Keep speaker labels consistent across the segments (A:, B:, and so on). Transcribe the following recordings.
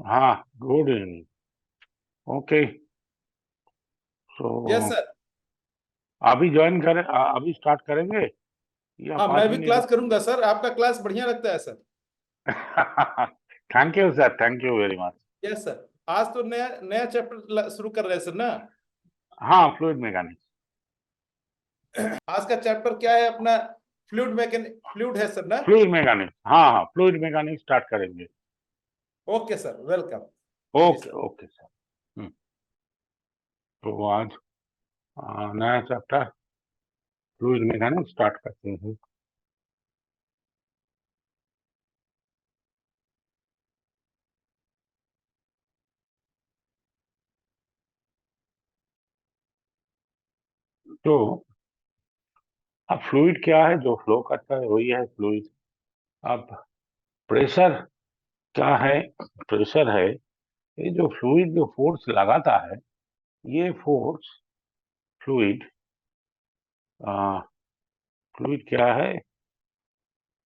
A: हाँ, good evening. Okay, तो
B: yes sir.
A: अभी ज्वाइन करें, अभी स्टार्ट करेंगे या
B: हाँ,
A: पाँच
B: मैं भी
A: मिनट
B: क्लास करूंगा सर। आपका क्लास बढ़िया लगता है sir.
A: Thank you sir, thank you very much.
B: Yes sir. आज तो नया नया चैप्टर शुरू कर रहे हैं सर ना।
A: हाँ, फ्लूइड मैकेनिक्स।
B: आज का चैप्टर क्या है अपना? फ्लूइड मैकेनिक, फ्लूइड है सर ना।
A: फ्लूइड मैकेनिक्स, हाँ हाँ, फ्लूइड मैकेनिक्स स्टार्ट करेंगे।
B: Okay sir, welcome. जी
A: ओके
B: सर।
A: Okay sir. तो आज नया चैप्टर फ्लूइड मैकेनिक्स स्टार्ट करते हैं। तो अब फ्लूइड क्या है? जो फ्लो करता है वही है फ्लूइड। अब प्रेशर क्या है? प्रेशर है ये जो फ्लूइड जो फोर्स लगाता है, ये फोर्स फ्लूइड फ्लूइड क्या है?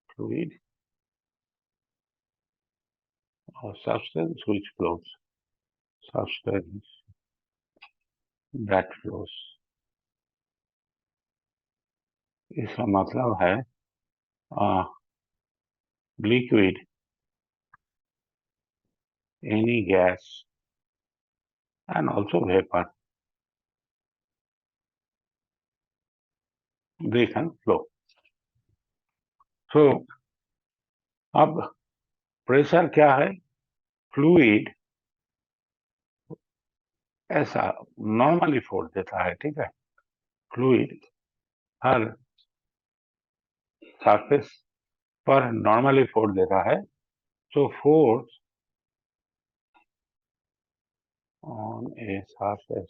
A: फ्लूइड और substance which flows, substance that flows. इसका मतलब है liquid, any gas and also vapour, they can flow. So अब प्रेशर क्या है? फ्लूइड ऐसा नॉर्मली फोर्स देता है, ठीक है। फ्लूइड हर सरफेस पर नॉर्मली फोर्स देता है। So force on a surface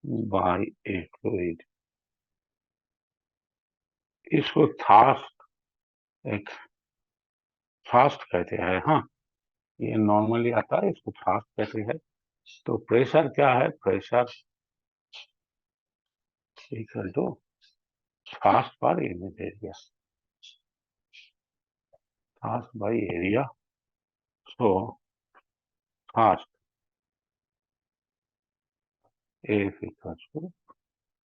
A: by A fluid, इसको थास्ट, एक फास्ट कहते हैं। हाँ, ये नॉर्मली आता है, इसको फास्ट कहते हैं। तो प्रेशर क्या है? Pressure equal to thrust per unit area, thrust by area. So thrust F equal to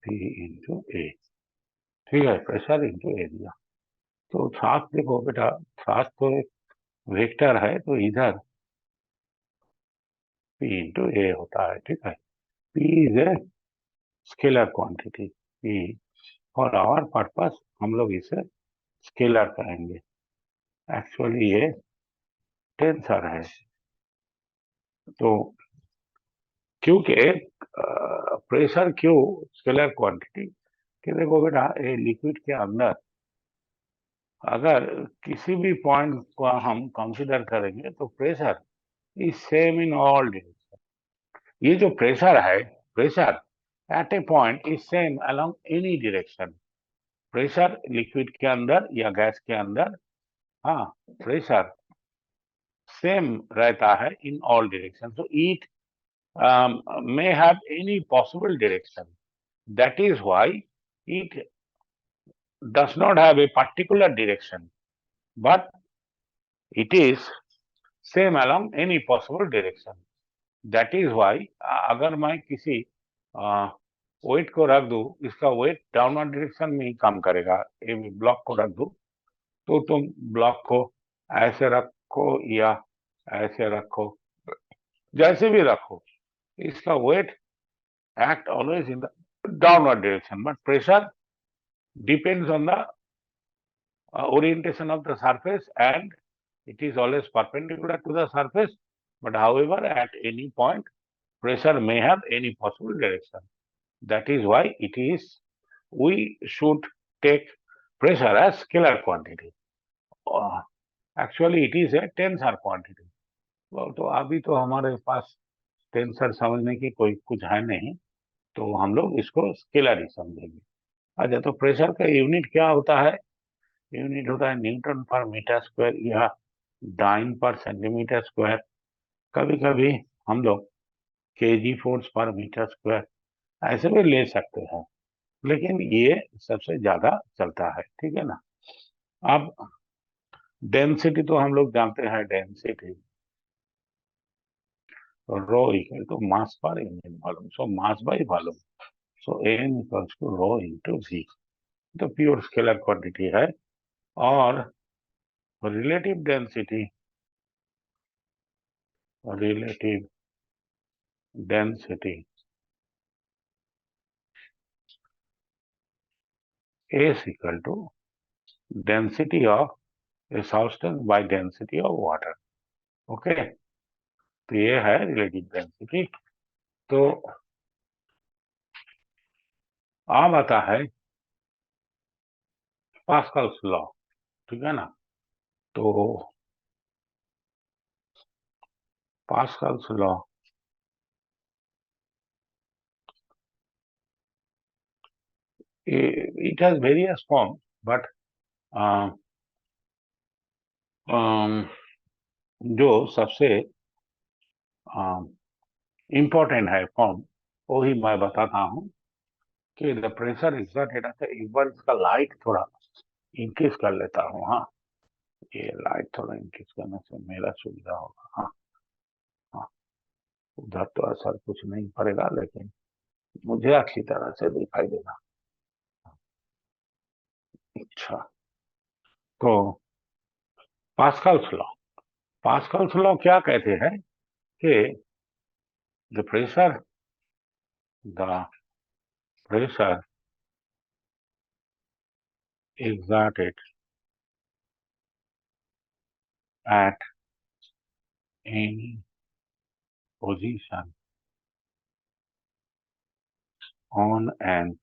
A: P into A, ठीक है। Pressure into area. तो फास्ट देखो बेटा, फास्ट तो एक वेक्टर है, तो इधर पी इंटू ए होता है, ठीक है। P is a scalar quantity. P for our purpose हम लोग इसे स्केलर करेंगे। एक्चुअली ये टेंसर है। तो क्योंकि प्रेशर क्यों स्केलर क्वांटिटी? कि देखो बेटा, ये लिक्विड के अंदर अगर किसी भी पॉइंट को हम कंसीडर करेंगे तो pressure is same in all direction. ये जो प्रेशर है, pressure eight a point is same along any direction. Pressure liquid के अंदर या गैस के अंदर, हाँ, प्रेशर सेम रहता है in all direction. So it may have any possible direction. That is why it does not have a particular direction, but it is same along any possible direction. That is why अगर मैं किसी wait को रख दूं, इसका weight downward direction में ही काम करेगा। एक ब्लॉक को रख दूं तो तुम ब्लॉक को ऐसे रखो या ऐसे रखो, जैसे भी रखो, इसका wait act always in the downward direction, but pressure depends on the orientation of the surface, and it is always perpendicular to the surface. But however, at any point, pressure may have any possible direction. That is why we should take pressure as scalar quantity. Actually, it is a tensor quantity. तो अभी तो हमारे पास tensor समझने की कोई कुछ है नहीं, तो हम लोग इसको स्केलर ही समझेंगे। अच्छा, तो प्रेशर का यूनिट क्या होता है? यूनिट होता है न्यूटन पर मीटर स्क्वायर या डाइन पर सेंटीमीटर स्क्वायर। कभी कभी हम लोग केजी फोर्स पर मीटर स्क्वायर ऐसे भी ले सकते हैं, लेकिन ये सबसे ज्यादा चलता है, ठीक है ना। अब डेंसिटी तो हम लोग जानते हैं, डेंसिटी तो rho equal to mass per area volume, so mass by volume, so N equals to rho into V, तो प्योर स्केलर क्वांटिटी है। और relative density, relative density is equal to density of a substance by density of water, okay. तो ये है relative density. तो अब आता है पास्कल्स लॉ, ठीक है ना। तो Pascal's law it has various forms, but जो सबसे इम्पोर्टेंट है फॉर्म, वो ही मैं बताता हूँ कि द प्रेशर एक्सर्टेड, अच्छा एक बार इसका लाइट थोड़ा इंक्रीज कर लेता हूँ। हाँ, ये लाइट थोड़ा इंक्रीज करने से मेरा सुविधा होगा। हाँ हाँ, उधर तो असर कुछ नहीं पड़ेगा, लेकिन मुझे अच्छी तरह से दिखाई देगा। अच्छा, तो पास्कल्स लॉ, पास्कल्स लॉ क्या कहते हैं कि the pressure exerted at any position on an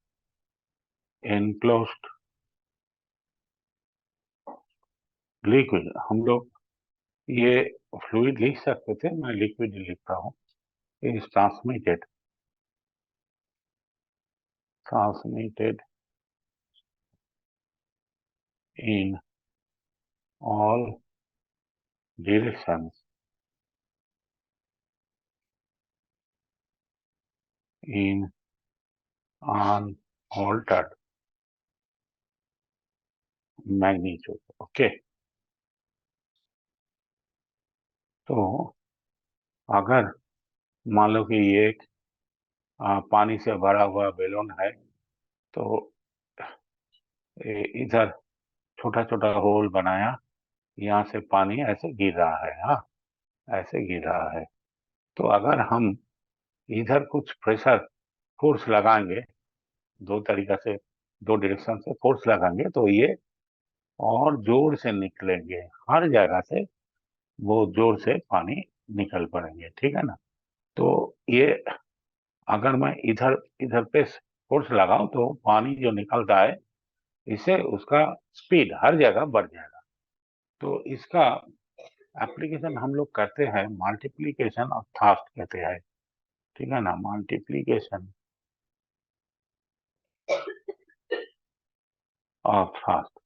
A: enclosed liquid, हम लोग ये फ्लूइड लिख सकते थे, मैं लिक्विड लिखता हूँ, is transmitted in all directions in unaltered magnitude, okay. तो अगर मान लो कि ये एक पानी से भरा हुआ बैलून है, तो इधर छोटा छोटा होल बनाया, यहाँ से पानी ऐसे गिर रहा है। हाँ, ऐसे गिर रहा है। तो अगर हम इधर कुछ प्रेशर फोर्स लगाएंगे, दो तरीका से, दो डायरेक्शन से फोर्स लगाएंगे, तो ये और जोर से निकलेंगे, हर जगह से वो जोर से पानी निकल पड़ेंगे, ठीक है ना। तो ये अगर मैं इधर इधर पे फोर्स लगाऊं तो पानी जो निकलता है, इससे उसका स्पीड हर जगह बढ़ जाएगा। तो इसका एप्लीकेशन हम लोग करते हैं मल्टीप्लीकेशन ऑफ थ्रस्ट कहते हैं, ठीक है ना, मल्टीप्लीकेशन ऑफ थ्रस्ट।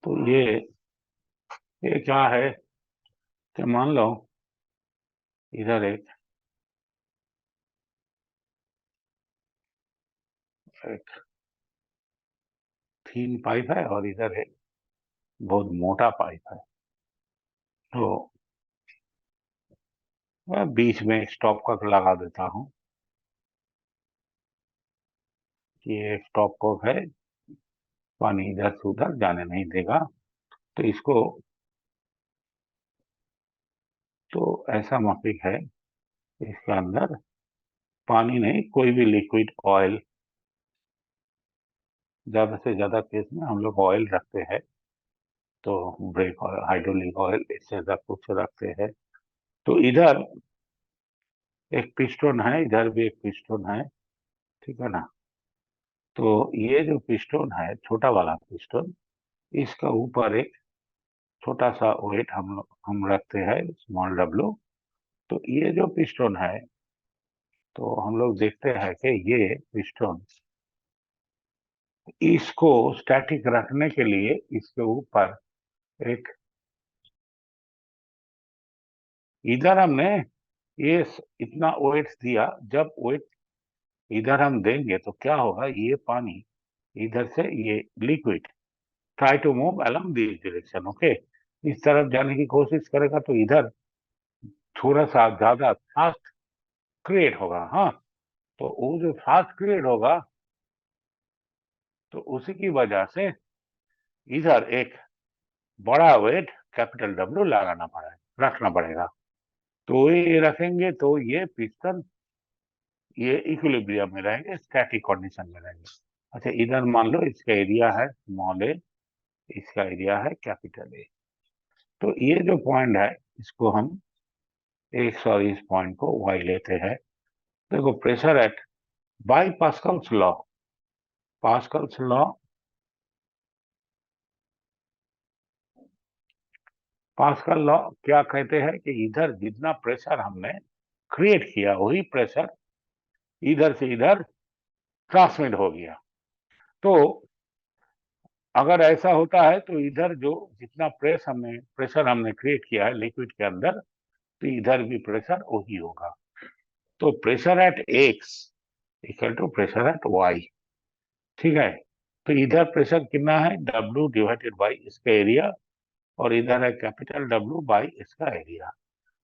A: तो ये क्या है कि मान लो इधर एक थीन पाइप है और इधर एक बहुत मोटा पाइप है। तो मैं बीच में स्टॉप कॉक लगा देता हूँ कि ये स्टॉप कॉक है, पानी इधर से उधर जाने नहीं देगा। तो इसको, तो ऐसा मफिक है, इसके अंदर पानी नहीं, कोई भी लिक्विड ऑयल, ज्यादा से ज्यादा केस में हम लोग ऑयल रखते हैं, तो ब्रेक ऑयल, हाइड्रोलिक ऑयल, इससे ज्यादा कुछ रखते हैं। तो इधर एक पिस्टन है, इधर भी एक पिस्टन है, ठीक है ना। तो ये जो पिस्टन है, छोटा वाला पिस्टन, इसका ऊपर एक छोटा सा वेट हम रखते हैं, स्मॉल डब्लू। तो ये जो पिस्टन है, तो हम लोग देखते हैं कि ये पिस्टन, इसको स्टैटिक रखने के लिए इसके ऊपर एक, इधर हमने ये इतना वेट दिया, जब वेट इधर हम देंगे तो क्या होगा, ये पानी इधर से, ये liquid try to move along this direction, okay. इस तरफ जाने की कोशिश करेगा तो इधर थोड़ा सा ज्यादा फास्ट क्रिएट होगा। हाँ, तो वो जो फास्ट क्रिएट होगा तो उसी की वजह से इधर एक बड़ा वेट कैपिटल डब्ल्यू लगाना रखना पड़ेगा। तो ये रखेंगे तो ये पिस्टन ये इक्विलिब्रियम में रहेंगे, स्टैटिक कंडीशन में रहेंगे। अच्छा, इधर मान लो इसका एरिया है स्मॉल ए, इसका एरिया है कैपिटल ए। तो ये जो पॉइंट है इसको हम सॉरी, इस पॉइंट को वाई लेते हैं। देखो, pressure at by Pascal's law, Pascal's law, Pascal law क्या कहते हैं कि इधर जितना प्रेशर हमने क्रिएट किया वही प्रेशर इधर से इधर ट्रांसमिट हो गया। तो अगर ऐसा होता है तो इधर जो जितना प्रेशर हमने क्रिएट किया है लिक्विड के अंदर, तो इधर भी प्रेशर वही होगा। तो pressure at X equal to pressure at Y, ठीक है। तो इधर प्रेशर कितना है, W डिवाइडेड बाई इसका एरिया, और इधर है कैपिटल W बाई इसका एरिया।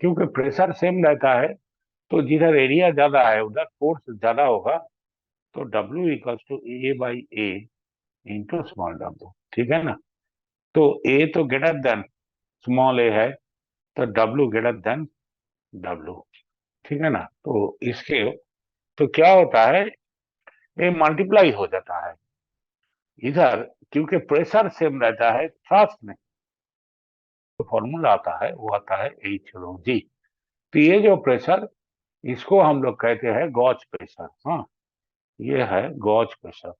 A: क्योंकि प्रेशर सेम रहता है तो जिधर एरिया ज्यादा है उधर फोर्स ज्यादा होगा। तो W equals to A by A into small w, ठीक है ना। तो A तो ग्रेटर देन स्मॉल ए है, तो W ग्रेटर देन W, ठीक है ना। तो इसके तो क्या होता है, ये मल्टीप्लाई हो जाता है इधर, क्योंकि प्रेशर सेम रहता है, थ्रस्ट में जो फॉर्मूला आता है वो आता है एच रो जी। तो ये जो प्रेशर, इसको हम लोग कहते हैं गॉज प्रेशर। हाँ, ये है गॉज प्रेशर।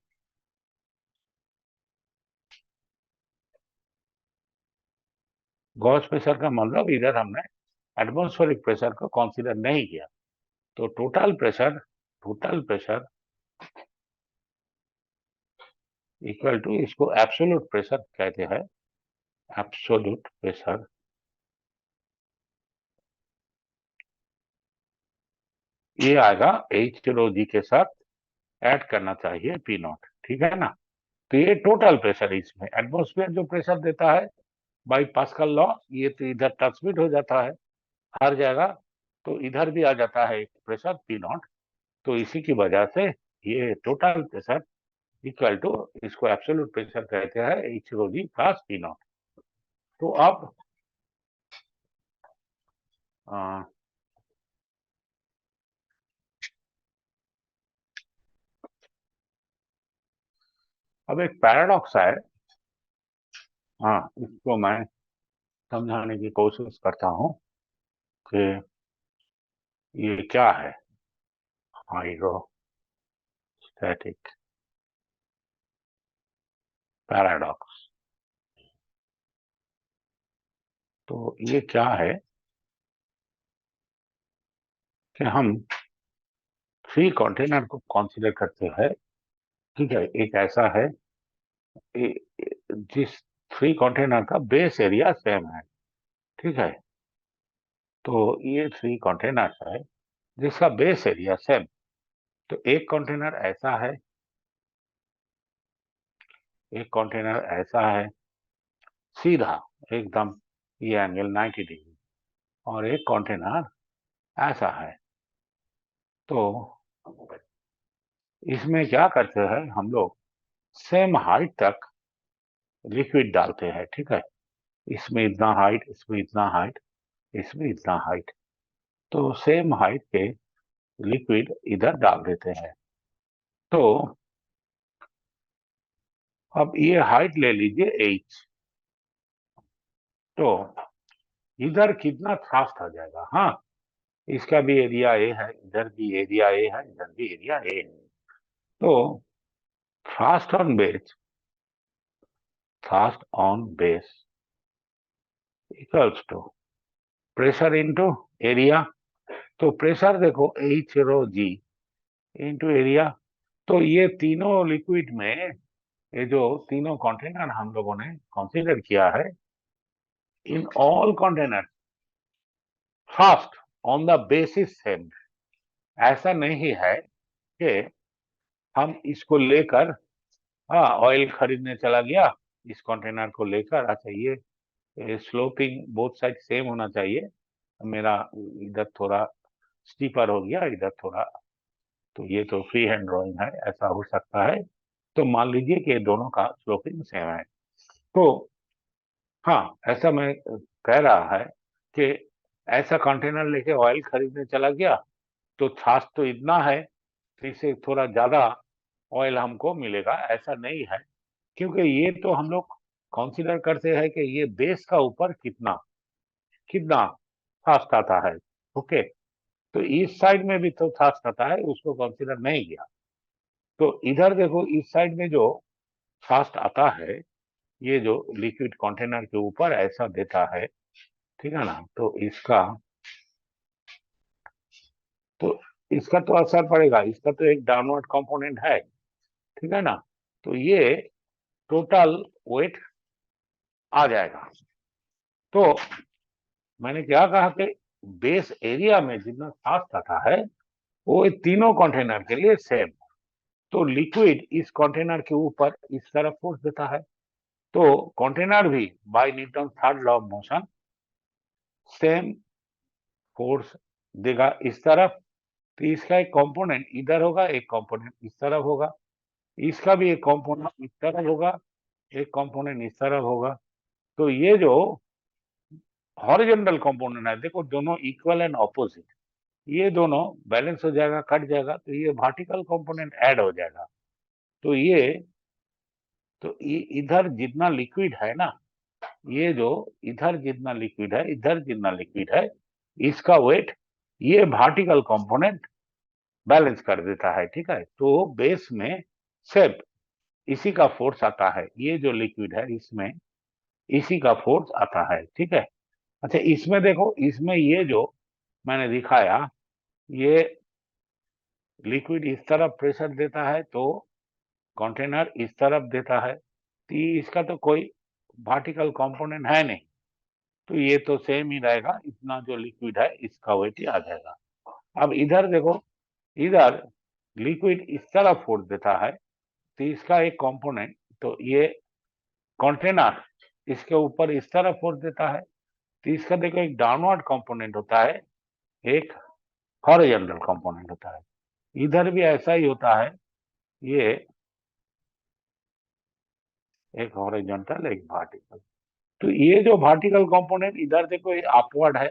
A: गॉज प्रेशर का मतलब इधर हमने एटमॉस्फेरिक प्रेशर को कंसीडर नहीं किया। तो टोटल प्रेशर इक्वल टू, इसको एब्सोल्यूट प्रेशर कहते हैं, एब्सोल्यूट प्रेशर। ये आएगा एच रो जी के साथ ऐड करना चाहिए पी नॉट, ठीक है ना। तो ये टोटल प्रेशर है। इसमें एटमॉस्फेयर जो प्रेशर देता है बाई पास्कल लॉ, ये तो इधर ट्रांसमिट हो जाता है हर जगह, तो इधर भी आ जाता है एक प्रेशर पी नॉट। तो इसी की वजह से ये टोटल प्रेशर इक्वल टू, इसको एब्सोल्यूट प्रेशर कहते हैं, H rho G plus P nought. तो अब एक पैराडॉक्स है। हाँ, इसको मैं समझाने की कोशिश करता हूँ कि ये क्या है हाइड्रोस्टैटिक पैराडॉक्स। तो ये क्या है कि हम 3 कंटेनर को कंसीडर करते हैं, ठीक है। एक ऐसा है जिस 3 कंटेनर का बेस एरिया सेम है, ठीक है। तो ये 3 कंटेनर है जिसका बेस एरिया सेम। तो एक कंटेनर ऐसा है, एक कंटेनर ऐसा है सीधा एकदम, ये एंगल 90 डिग्री, और एक कंटेनर ऐसा है। तो इसमें क्या करते हैं हम लोग, सेम हाइट तक लिक्विड डालते हैं, ठीक है। इसमें इतना हाइट, इसमें इतना हाइट, इसमें इतना हाइट, तो सेम हाइट के लिक्विड इधर डाल देते हैं। तो अब ये हाइट ले लीजिए h, तो इधर कितना थ्रस्ट आ जाएगा। हाँ, इसका भी एरिया ए है, इधर भी एरिया ए है, इधर भी एरिया ए है। तो thrust on base, thrust on base equals to pressure into area. तो प्रेशर देखो H rho G into area. तो ये तीनों लिक्विड में, ये जो तीनों कंटेनर हम लोगों ने कंसीडर किया है, in all container thrust on the basis same. ऐसा नहीं है कि हम इसको लेकर, हाँ, ऑयल खरीदने चला गया इस कंटेनर को लेकर, अच्छा ये स्लोपिंग बोथ साइड सेम होना चाहिए, मेरा इधर थोड़ा स्टीपर हो गया, इधर थोड़ा, तो ये तो फ्री हैंड ड्राइंग है, ऐसा हो सकता है। तो मान लीजिए कि दोनों का स्लोपिंग सेम है। तो हाँ, ऐसा मैं कह रहा है कि ऐसा कंटेनर लेके ऑयल खरीदने चला गया, तो छाछ तो इतना है, तो इससे थोड़ा ज्यादा ऑयल हमको मिलेगा, ऐसा नहीं है। क्योंकि ये तो हम लोग कंसीडर करते हैं कि ये बेस का ऊपर कितना कितना छाछ आता है। ओके, तो इस साइड में भी तो छाछ आता है, उसको कंसीडर नहीं किया। तो इधर देखो, इस साइड में जो छाछ आता है, ये जो लिक्विड कंटेनर के ऊपर ऐसा देता है, ठीक है ना, तो इसका तो असर पड़ेगा, इसका तो एक डाउनवर्ड कंपोनेंट है, ठीक है ना। तो ये टोटल वेट आ जाएगा। तो मैंने क्या कहा कि बेस एरिया में जितना छाछ आता है वो ये तीनों कंटेनर के लिए सेम। तो लिक्विड इस कंटेनर के ऊपर इस तरफ फोर्स देता है, तो कंटेनर भी by Newton third law of motion same force देगा इस तरफ। तो इसका एक कंपोनेंट इधर होगा, एक कंपोनेंट इस तरफ होगा, इसका भी एक कंपोनेंट इस तरफ होगा, एक कंपोनेंट इस तरफ होगा। तो ये जो हॉरिजॉन्टल कंपोनेंट है, देखो दोनों इक्वल एंड ऑपोजिट, ये दोनों बैलेंस हो जाएगा, कट जाएगा, तो ये वर्टिकल कंपोनेंट ऐड हो जाएगा। तो इधर जितना लिक्विड है ना, ये जो इधर जितना लिक्विड है, इधर जितना लिक्विड है, इसका वेट ये वर्टिकल कंपोनेंट बैलेंस कर देता है, ठीक है। तो बेस में सिर्फ इसी का फोर्स आता है, ये जो लिक्विड है इसमें इसी का फोर्स आता है, ठीक है। अच्छा, इसमें देखो, इसमें ये जो मैंने दिखाया, ये लिक्विड इस तरफ प्रेशर देता है, तो कंटेनर इस तरफ देता है, तो इसका तो कोई वर्टिकल कंपोनेंट है नहीं, तो ये तो सेम ही रहेगा, इतना जो लिक्विड है इसका वेट ही आ जाएगा। अब इधर देखो, इधर लिक्विड इस तरफ फोर्स देता है, तो इसका एक कंपोनेंट, तो ये कंटेनर इसके ऊपर इस तरफ फोर्स देता है, तो इसका देखो एक डाउनवर्ड कंपोनेंट होता है, एक हॉरिजॉन्टल कंपोनेंट होता है। इधर भी ऐसा ही होता है, ये एक हॉरिजॉन्टल एक वर्टिकल। तो ये जो वर्टिकल कंपोनेंट इधर देखो, ये अपवर्ड है,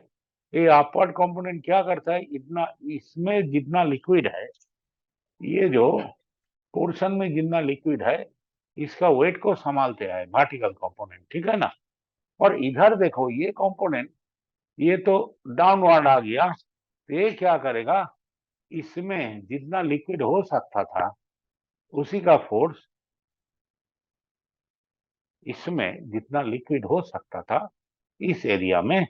A: ये अपवर्ड कंपोनेंट क्या करता है, इतना इसमें जितना लिक्विड है, ये जो पोर्शन में जितना लिक्विड है, इसका वेट को संभालते हैं वर्टिकल कंपोनेंट, ठीक है ना। और इधर देखो, ये कंपोनेंट ये तो डाउनवर्ड आ गया, तो ये क्या करेगा, इसमें जितना लिक्विड हो सकता था उसी का फोर्स, इसमें जितना लिक्विड हो सकता था इस एरिया में,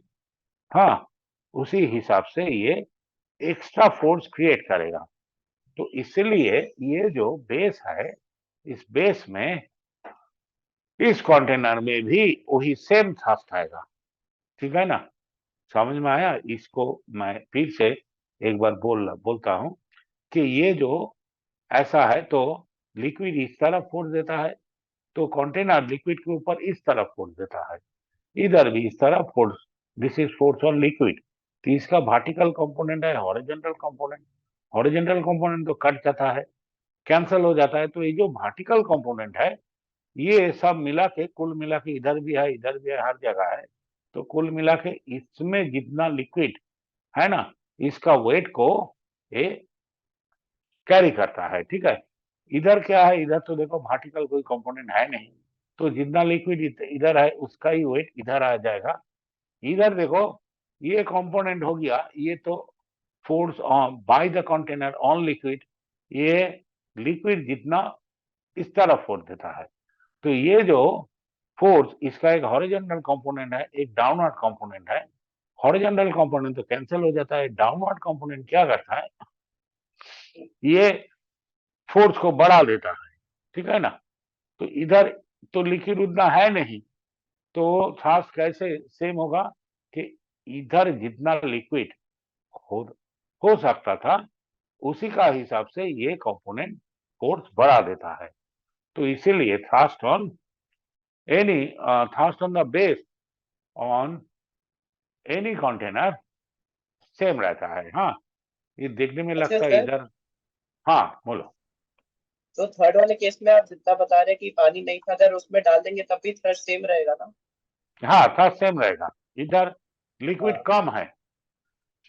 A: हाँ, उसी हिसाब से ये एक्स्ट्रा फोर्स क्रिएट करेगा। तो इसलिए ये जो बेस है, इस बेस में इस कंटेनर में भी वही सेम थ्रस्ट आएगा, ठीक है ना। समझ में आया? इसको मैं फिर से एक बार बोलता हूं कि ये जो ऐसा है, तो लिक्विड इस तरफ फोर्स देता है, तो कंटेनर लिक्विड के ऊपर इस तरफ फोर्स देता है, इधर भी इस तरफ force, this is force on liquid. तो इसका वर्टिकल कंपोनेंट है हॉरिजॉन्टल कंपोनेंट, हॉरिजॉन्टल कंपोनेंट तो कट जाता है, कैंसिल हो जाता है। तो ये जो वर्टिकल कंपोनेंट है, ये सब मिला के, कुल मिला के, इधर भी है इधर भी है, हर जगह है, तो कुल मिला के इसमें जितना लिक्विड है ना, इसका वेट को ये कैरी करता है, ठीक है। इधर क्या है, इधर तो देखो वर्टिकल कोई कंपोनेंट है नहीं, तो जितना लिक्विड इधर है उसका ही वेट इधर आ जाएगा। इधर देखो, ये कंपोनेंट हो गया, ये तो force on by the container on liquid, ये लिक्विड जितना इस तरफ फोर्स देता है, तो ये जो फोर्स, इसका एक हॉरिजॉन्टल कंपोनेंट है, एक डाउनवर्ड कंपोनेंट है। हॉरिजॉन्टल कंपोनेंट तो कैंसिल हो जाता है, डाउनवर्ड कंपोनेंट क्या करता है, ये फोर्स को बढ़ा देता है, ठीक है ना। तो इधर तो लिक्विड उतना है नहीं, तो छाछ कैसे सेम होगा कि इधर जितना लिक्विड हो हो सकता था उसी का हिसाब से ये कंपोनेंट फोर्स बढ़ा देता है। तो इसीलिए thrust on any thrust on the base on any container same रहता है। हाँ, ये देखने में
C: अच्छा
A: लगता है
C: सर,
A: इधर। हाँ बोलो।
C: तो थर्ड वाले केस में आप जितना बता रहे हैं कि पानी नहीं था, अगर उसमें डाल देंगे तब भी थ्रस्ट सेम रहेगा ना?
A: हाँ, थ्रस्ट सेम रहेगा, इधर लिक्विड
C: हाँ।
A: कम है,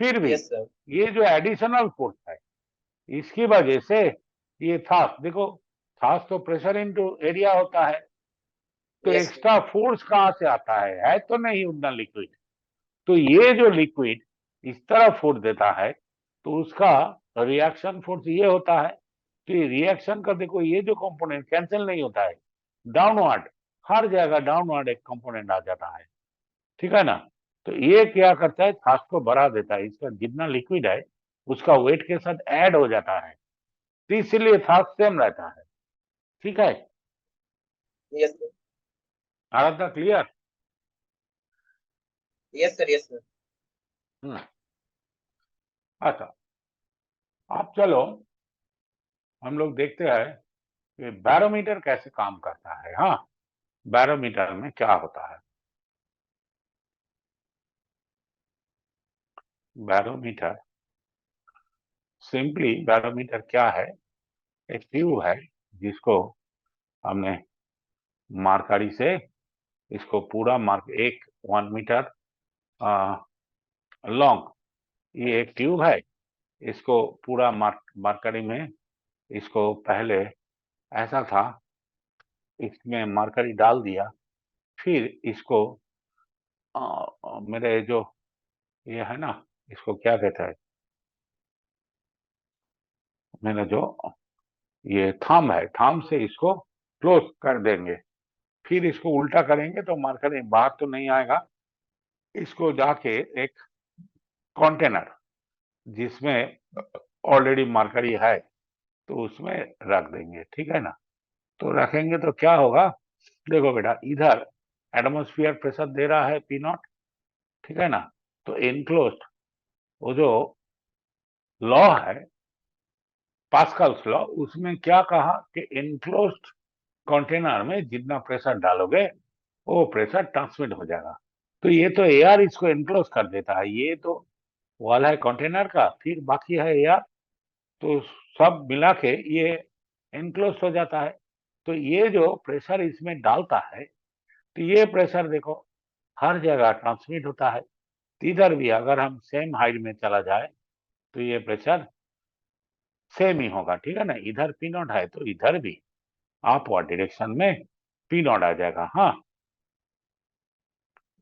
A: फिर भी
C: यस सर।
A: ये जो एडिशनल फोर्स है इसकी वजह से ये थ्रस्ट, देखो थ्रस्ट तो प्रेशर इनटू एरिया होता है, तो
C: यस सर।
A: एक्स्ट्रा फोर्स कहाँ से आता है तो नहीं उतना लिक्विड। तो ये जो लिक्विड इस तरह फोर्स देता है तो उसका रिएक्शन फोर्स ये होता है। तो ये रिएक्शन का देखो, ये जो कंपोनेंट कैंसिल नहीं होता है, डाउनवर्ड, हर जगह डाउनवर्ड एक कंपोनेंट आ जाता है, ठीक है ना। तो ये क्या करता है, थ्रस्ट को बढ़ा देता है, इसका जितना लिक्विड है उसका वेट के साथ ऐड हो जाता है, तो इसलिए थ्रस्ट सेम रहता है, ठीक है।
C: Yes sir.
A: Aradhana clear?
C: Yes sir. Yes sir.
A: अच्छा, अब चलो हम लोग देखते हैं कि बैरोमीटर कैसे काम करता है। हाँ, बैरोमीटर में क्या होता है। बैरोमीटर, सिंपली बैरोमीटर क्या है, एक ट्यूब है जिसको हमने मार्करी से इसको पूरा मार्क, एक 1 मीटर लॉन्ग ये एक ट्यूब है, इसको पूरा मार्करी में, इसको पहले ऐसा था, इसमें मार्करी डाल दिया, फिर इसको मेरे जो ये है ना, इसको क्या कहता है, मेरा जो ये थंब है, थंब से इसको क्लोज कर देंगे, फिर इसको उल्टा करेंगे तो मार्कर बाहर तो नहीं आएगा। इसको जाके एक कंटेनर जिसमें ऑलरेडी मार्करी है तो उसमें रख देंगे, ठीक है ना। तो रखेंगे तो क्या होगा, देखो बेटा, इधर एटमॉस्फेयर प्रेशर दे रहा है P0, ठीक है ना। तो इनक्लोज्ड वो जो लॉ है पास्कल्स लॉ, उसमें क्या कहा कि इनक्लोज्ड कंटेनर में जितना प्रेशर डालोगे वो प्रेशर ट्रांसमिट हो जाएगा। तो ये तो एयर इसको इनक्लोज कर देता है, ये तो वॉल है कंटेनर का, फिर बाकी है एयर, तो सब मिला के ये इनक्लोज हो जाता है। तो ये जो प्रेशर इसमें डालता है तो ये प्रेशर देखो हर जगह ट्रांसमिट होता है, इधर भी अगर हम सेम हाइट में चला जाए तो ये प्रेशर सेम ही होगा, ठीक है ना। इधर P0 है तो इधर भी अपवर्ड डायरेक्शन में P0 आ जाएगा। हाँ,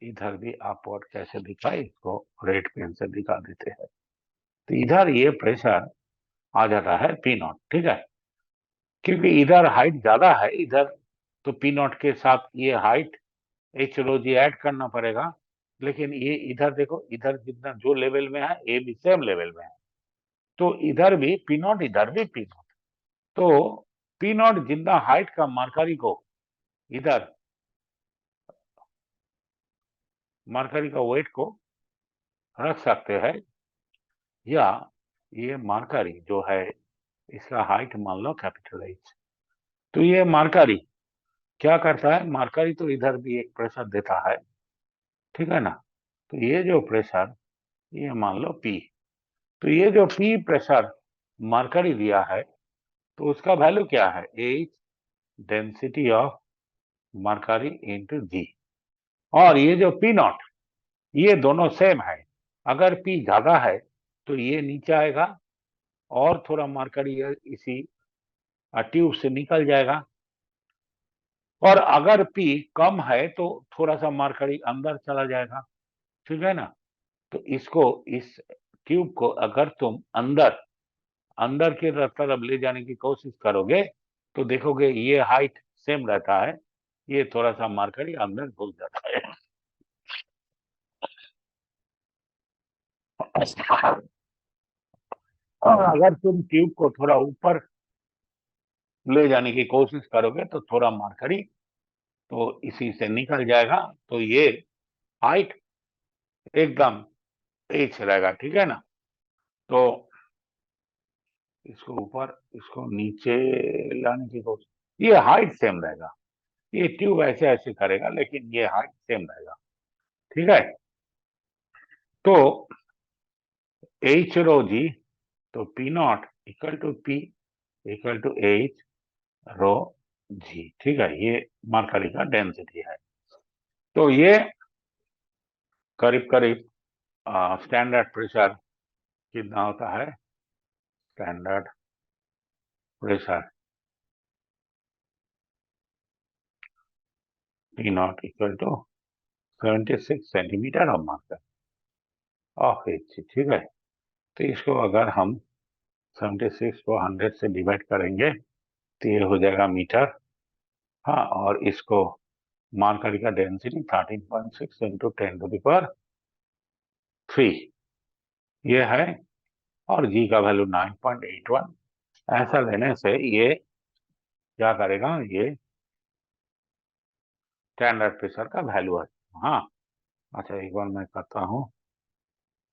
A: इधर भी अपवर्ड कैसे दिखाए, इसको रेड पेन से दिखा देते हैं। तो इधर ये प्रेशर आ जाता है P0, ठीक है, क्योंकि इधर हाइट ज्यादा है इधर, तो P0 के साथ ये height h rho g add करना पड़ेगा। लेकिन ये इधर देखो, इधर जितना जो लेवल में है ये भी सेम लेवल में है, तो इधर भी P0 इधर भी P0, तो P0 जितना हाइट का मार्करी को इधर मार्करी का वेट को रख सकते हैं, या ये मार्करी जो है इसका हाइट मान लो कैपिटल H। तो ये मार्करी क्या करता है, मार्करी तो इधर भी एक प्रेशर देता है, ठीक है ना। तो ये जो प्रेशर ये मान लो P, तो ये जो P प्रेशर मार्करी दिया है तो उसका वैल्यू क्या है, H density of Mercury into G। और ये जो P0 ये दोनों सेम है, अगर P ज्यादा है तो ये नीचे आएगा और थोड़ा मार्करी इसी ट्यूब से निकल जाएगा, और अगर P कम है तो थोड़ा सा मार्करी अंदर चला जाएगा, ठीक है ना। तो इसको, इस ट्यूब को अगर तुम अंदर अंदर की तरफ ले जाने की कोशिश करोगे तो देखोगे ये हाइट सेम रहता है, ये थोड़ा सा मार्करी अंदर घुस जाता है। और अगर तुम ट्यूब को थोड़ा ऊपर ले जाने की कोशिश करोगे तो थोड़ा मार्करी तो इसी से निकल जाएगा, तो ये हाइट एकदम एच रहेगा, ठीक है ना। तो इसको ऊपर इसको नीचे लाने की कोशिश, ये हाइट सेम रहेगा, ये ट्यूब ऐसे ऐसे करेगा, लेकिन ये हाइट सेम रहेगा, ठीक है। तो एच रो जी, तो P not equal to P equal to H rho G, ठीक है। ये मरकरी का डेंसिटी है। तो ये करीब करीब स्टैंडर्ड प्रेशर कितना होता है? Standard pressure P not equal to 76 centimetre of mercury of H, ठीक है। तो इसको अगर हम 76 को 100 से डिवाइड करेंगे तो ये हो जाएगा मीटर। हाँ, और इसको मरकरी का डेंसिटी 13.6 इंटू 10⁻³ ये है, और जी का वैल्यू 9.81। ऐसा लेने से ये क्या करेगा? ये स्टैंडर्ड प्रेशर का वैल्यू है। हाँ, अच्छा एक बार मैं करता हूँ।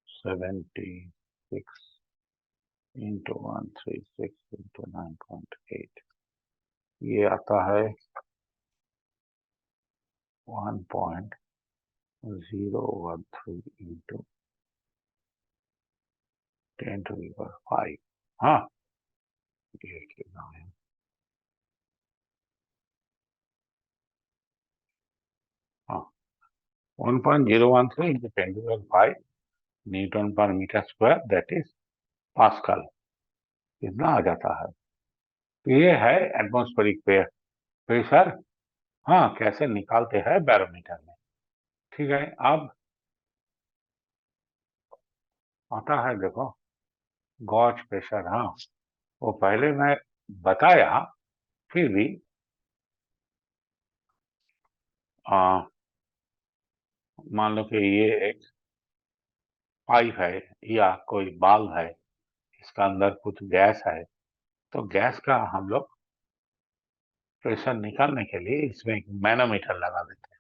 A: 76 इंटू 136 इंटू 9.8, ये आता है 1.013 इंटू 10⁵। हाँ, ये कितना है? हाँ, 1.013 into 10⁵ newton per metre square, that is pascal, इतना आ जाता है। तो ये है एटमॉस्फेरिक प्रेशर। हाँ, कैसे निकालते हैं बैरोमीटर में, ठीक है। अब आता है, देखो, गॉज प्रेशर। हाँ, वो पहले मैं बताया, फिर भी मान लो कि ये एक पाइप है या कोई बाल्ब है, इसका अंदर कुछ गैस है। तो गैस का हम लोग प्रेशर निकालने के लिए इसमें एक मैनोमीटर लगा देते हैं।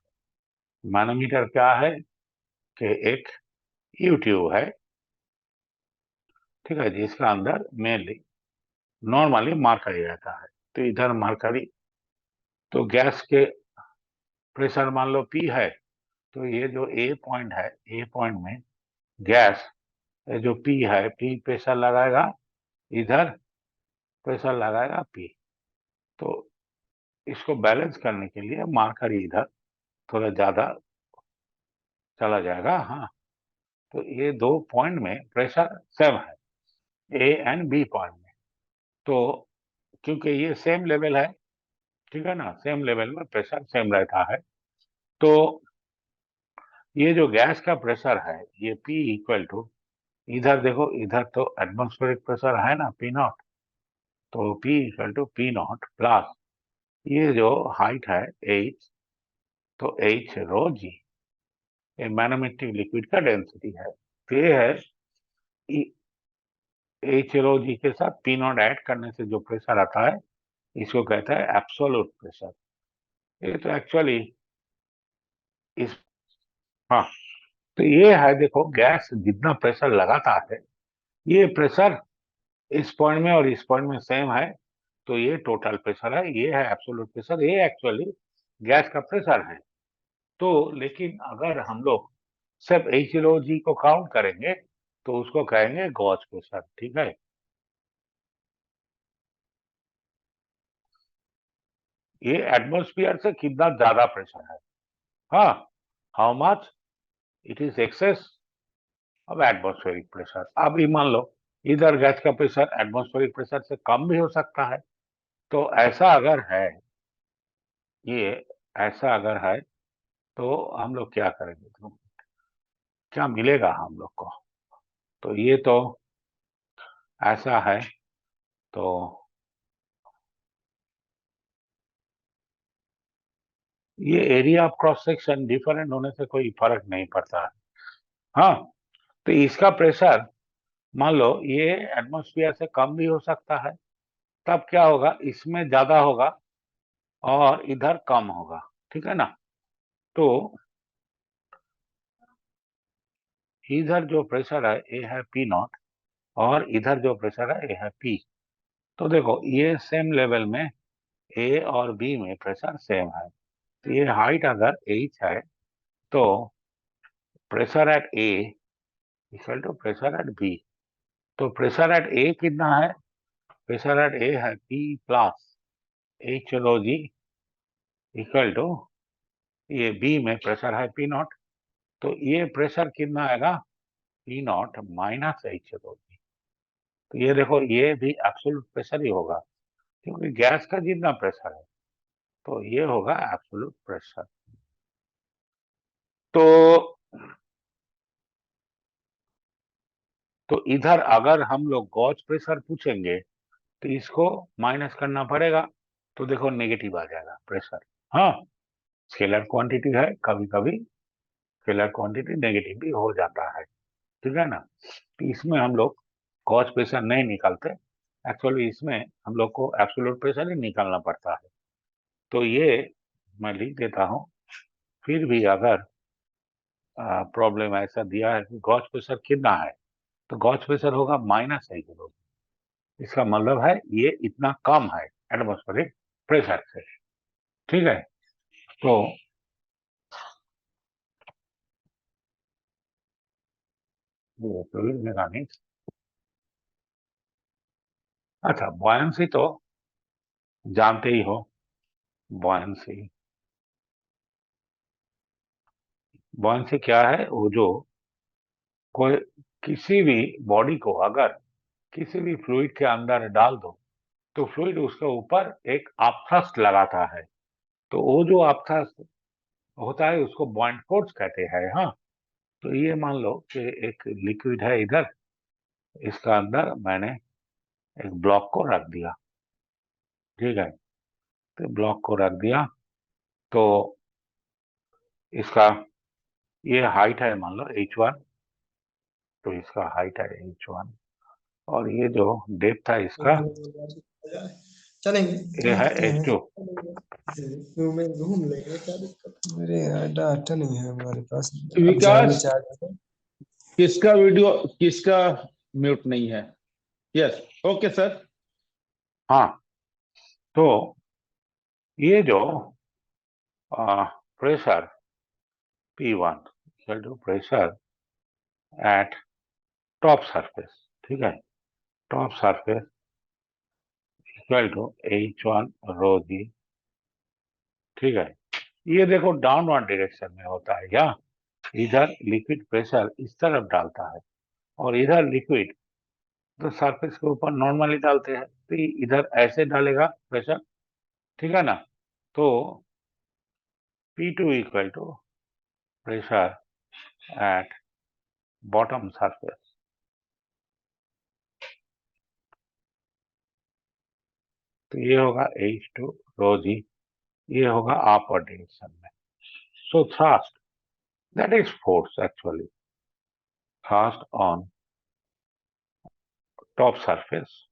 A: मैनोमीटर क्या है कि एक यू ट्यूब है, ठीक है, जिसका अंदर मेनली नॉर्मली मरकरी रहता है। तो इधर मरकरी, तो गैस के प्रेशर मान लो पी है, तो ये जो ए पॉइंट है, ए पॉइंट में गैस जो पी है, पी प्रेशर लगाएगा, इधर प्रेशर लगाएगा पी। तो इसको बैलेंस करने के लिए मरकरी इधर थोड़ा ज्यादा चला जाएगा। हाँ, तो ये दो पॉइंट में प्रेशर सेम है, ए एंड बी पॉइंट में। तो क्योंकि ये सेम लेवल है, ठीक है ना, सेम लेवल में प्रेशर सेम रहता है। तो ये जो गैस का प्रेशर है, ये P इक्वल टू, इधर देखो, इधर तो एटमॉस्फेरिक प्रेशर है ना P नॉट, तो P equal to P nought plus ये जो हाइट है H, तो H रो जी, ये मैनोमेट्रिक लिक्विड का डेंसिटी है। तो ये है H रो जी के साथ P नॉट ऐड करने से जो प्रेशर आता है, इसको कहता है एब्सोल्यूट प्रेशर। ये तो एक्चुअली इस, हाँ, तो ये है, देखो, गैस जितना प्रेशर लगाता है, ये प्रेशर इस पॉइंट में और इस पॉइंट में सेम है, तो ये टोटल प्रेशर है, ये है एब्सोल्यूट प्रेशर, ये एक्चुअली गैस का प्रेशर है। तो लेकिन अगर हम लोग सिर्फ एच रो जी को काउंट करेंगे तो उसको कहेंगे गॉज प्रेशर, ठीक है। ये एटमोस्फियर से कितना ज्यादा प्रेशर है। हाँ, how much it is excess of atmospheric pressure. अब ये मान लो इधर गैस का प्रेशर एटमोस्फेरिक प्रेशर से कम भी हो सकता है। तो ऐसा अगर है, ये ऐसा अगर है, तो हम लोग क्या करेंगे? तो क्या मिलेगा हम लोग को? तो ये तो ऐसा है, तो ये area of cross section different होने से कोई फर्क नहीं पड़ता है। हाँ, तो इसका प्रेशर मान लो ये एटमॉस्फेयर से कम भी हो सकता है, तब क्या होगा, इसमें ज्यादा होगा और इधर कम होगा, ठीक है ना। तो इधर जो प्रेशर है ये है पी नॉट, और इधर जो प्रेशर है ये है पी। तो देखो, ये सेम लेवल में ए और बी में प्रेशर सेम है, तो ये हाइट अगर h है तो pressure at A equal to pressure at B। तो प्रेशर एट A कितना है? प्रेशर एट A है P plus H rho G equal to ये B में प्रेशर है P नॉट, तो ये प्रेशर कितना आएगा? P nought minus H rho G। तो ये देखो ये भी एब्सोल्यूट प्रेशर ही होगा क्योंकि गैस का जितना प्रेशर है, तो ये होगा एब्सोल्यूट प्रेशर। तो इधर अगर हम लोग गॉज प्रेशर पूछेंगे तो इसको माइनस करना पड़ेगा, तो देखो नेगेटिव आ जाएगा प्रेशर। हाँ, स्केलर क्वांटिटी है, कभी कभी स्केलर क्वांटिटी नेगेटिव भी हो जाता है, ठीक है ना। तो इसमें हम लोग गॉज प्रेशर नहीं निकालते, एक्चुअली इसमें हम लोग को एब्सोल्यूट प्रेशर ही निकालना पड़ता है। तो ये मैं लिख देता हूँ, फिर भी अगर प्रॉब्लम ऐसा दिया है कि गॉज प्रेशर कितना है, तो गॉज प्रेशर होगा माइनस है किलो। इसका मतलब है ये इतना कम है एटमॉस्फेरिक प्रेशर से, ठीक है। तो ये फ्लूइड मैकेनिक्स। अच्छा, बॉयंसी तो जानते ही हो। बॉयंसी बॉयंसी क्या है? वो जो कोई किसी भी बॉडी को अगर किसी भी फ्लूइड के अंदर डाल दो तो फ्लूइड उसके ऊपर एक अपथ्रस्ट लगाता है, तो वो जो अपथ्रस्ट होता है उसको बॉइंट फोर्स कहते हैं। हाँ, तो ये मान लो कि एक लिक्विड है इधर, इसका अंदर मैंने एक ब्लॉक को रख दिया, ठीक है। तो ब्लॉक को रख दिया तो इसका ये हाइट है मान लो h1, तो इसका हाइट है h1 और ये जो डेप्थ है इसका
D: चलेंगे
A: ये है
D: देखते हैं।
A: h2।
D: में घूम लेंगे, क्या दिक्कत है? मेरे यहाँ डाटा नहीं है हमारे पास। अब
B: विकास,
D: जाएंगे
B: किसका वीडियो, किसका म्यूट नहीं है? Yes, okay sir.
A: हाँ, तो ये जो pressure P1 equal to pressure at top surface, ठीक है। Top surface equal to h1 rho G, ठीक है। ये देखो डाउनवर्ड डायरेक्शन में होता है, क्या इधर लिक्विड प्रेशर इस तरफ डालता है और इधर लिक्विड तो सरफेस के ऊपर नॉर्मली डालते हैं, तो ये इधर ऐसे डालेगा प्रेशर, ठीक है ना। तो P2 equal to pressure at bottom surface, तो ये होगा H2 रो जी, ये होगा अपवर्ड डायरेक्शन में। सो thrust, that is force actually, thrust on top surface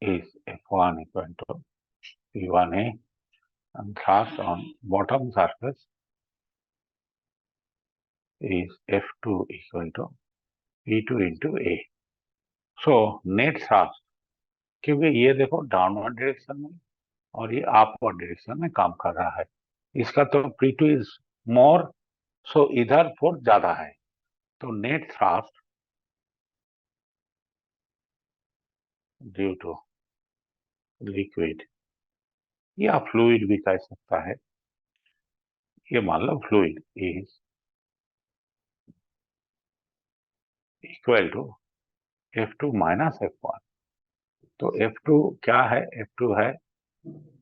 A: is F1 equal to P1A and thrust on bottom surface is F2 equal to P2 into A. So net thrust, क्योंकि ये देखो downward direction में और ये upward direction में काम कर रहा है, इसका तो P2 इज मोर, सो इधर फोर्स ज्यादा है, तो net thrust due to liquid या फ्लूइड भी कह सकता है, ये मान लो fluid is equal to F2 minus F1। तो F2 क्या है? F2 है,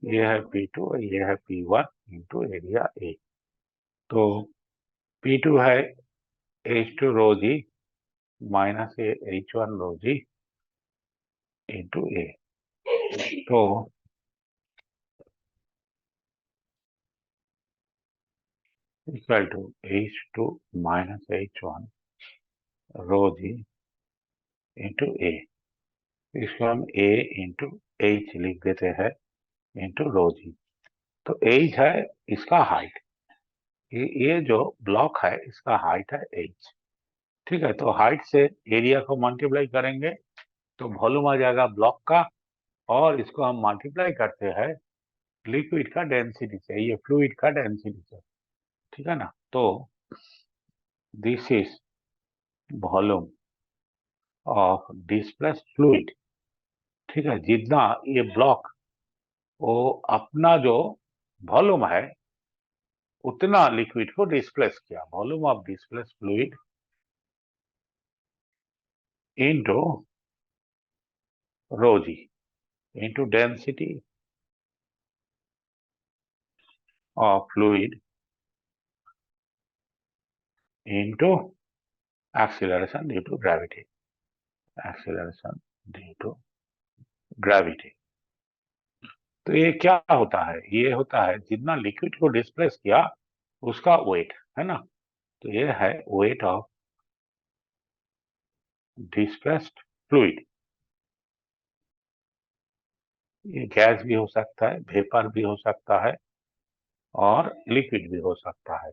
A: ये है P2 और ये है P1 इंटू एरिया A। तो P2 है H2 rho G minus H1 rho G into A। तो equal to H2 minus H1 rho G into A। इसको हम A इंटू H लिख देते हैं इंटू रो जी। तो H है इसका हाइट, ये जो ब्लॉक है इसका हाइट है H, ठीक है। तो हाइट से एरिया को मल्टीप्लाई करेंगे तो वॉल्यूम आ जाएगा ब्लॉक का, और इसको हम मल्टीप्लाई करते हैं लिक्विड का डेंसिटी से, ये फ्लूइड का डेंसिटी से, ठीक है ना। तो this is volume of displaced fluid, ठीक है। जितना ये ब्लॉक वो अपना जो वॉल्यूम है उतना लिक्विड को डिस्प्लेस किया, volume of displaced fluid into rho g into density of fluid into acceleration due to gravity, acceleration due to gravity। तो ये क्या होता है, ये होता है जितना लिक्विड को डिस्प्लेस किया उसका वेट, है ना। तो ये है वेट ऑफ डिस्प्लेस्ड फ्लूइड। ये गैस भी हो सकता है, वेपर भी हो सकता है और लिक्विड भी हो सकता है,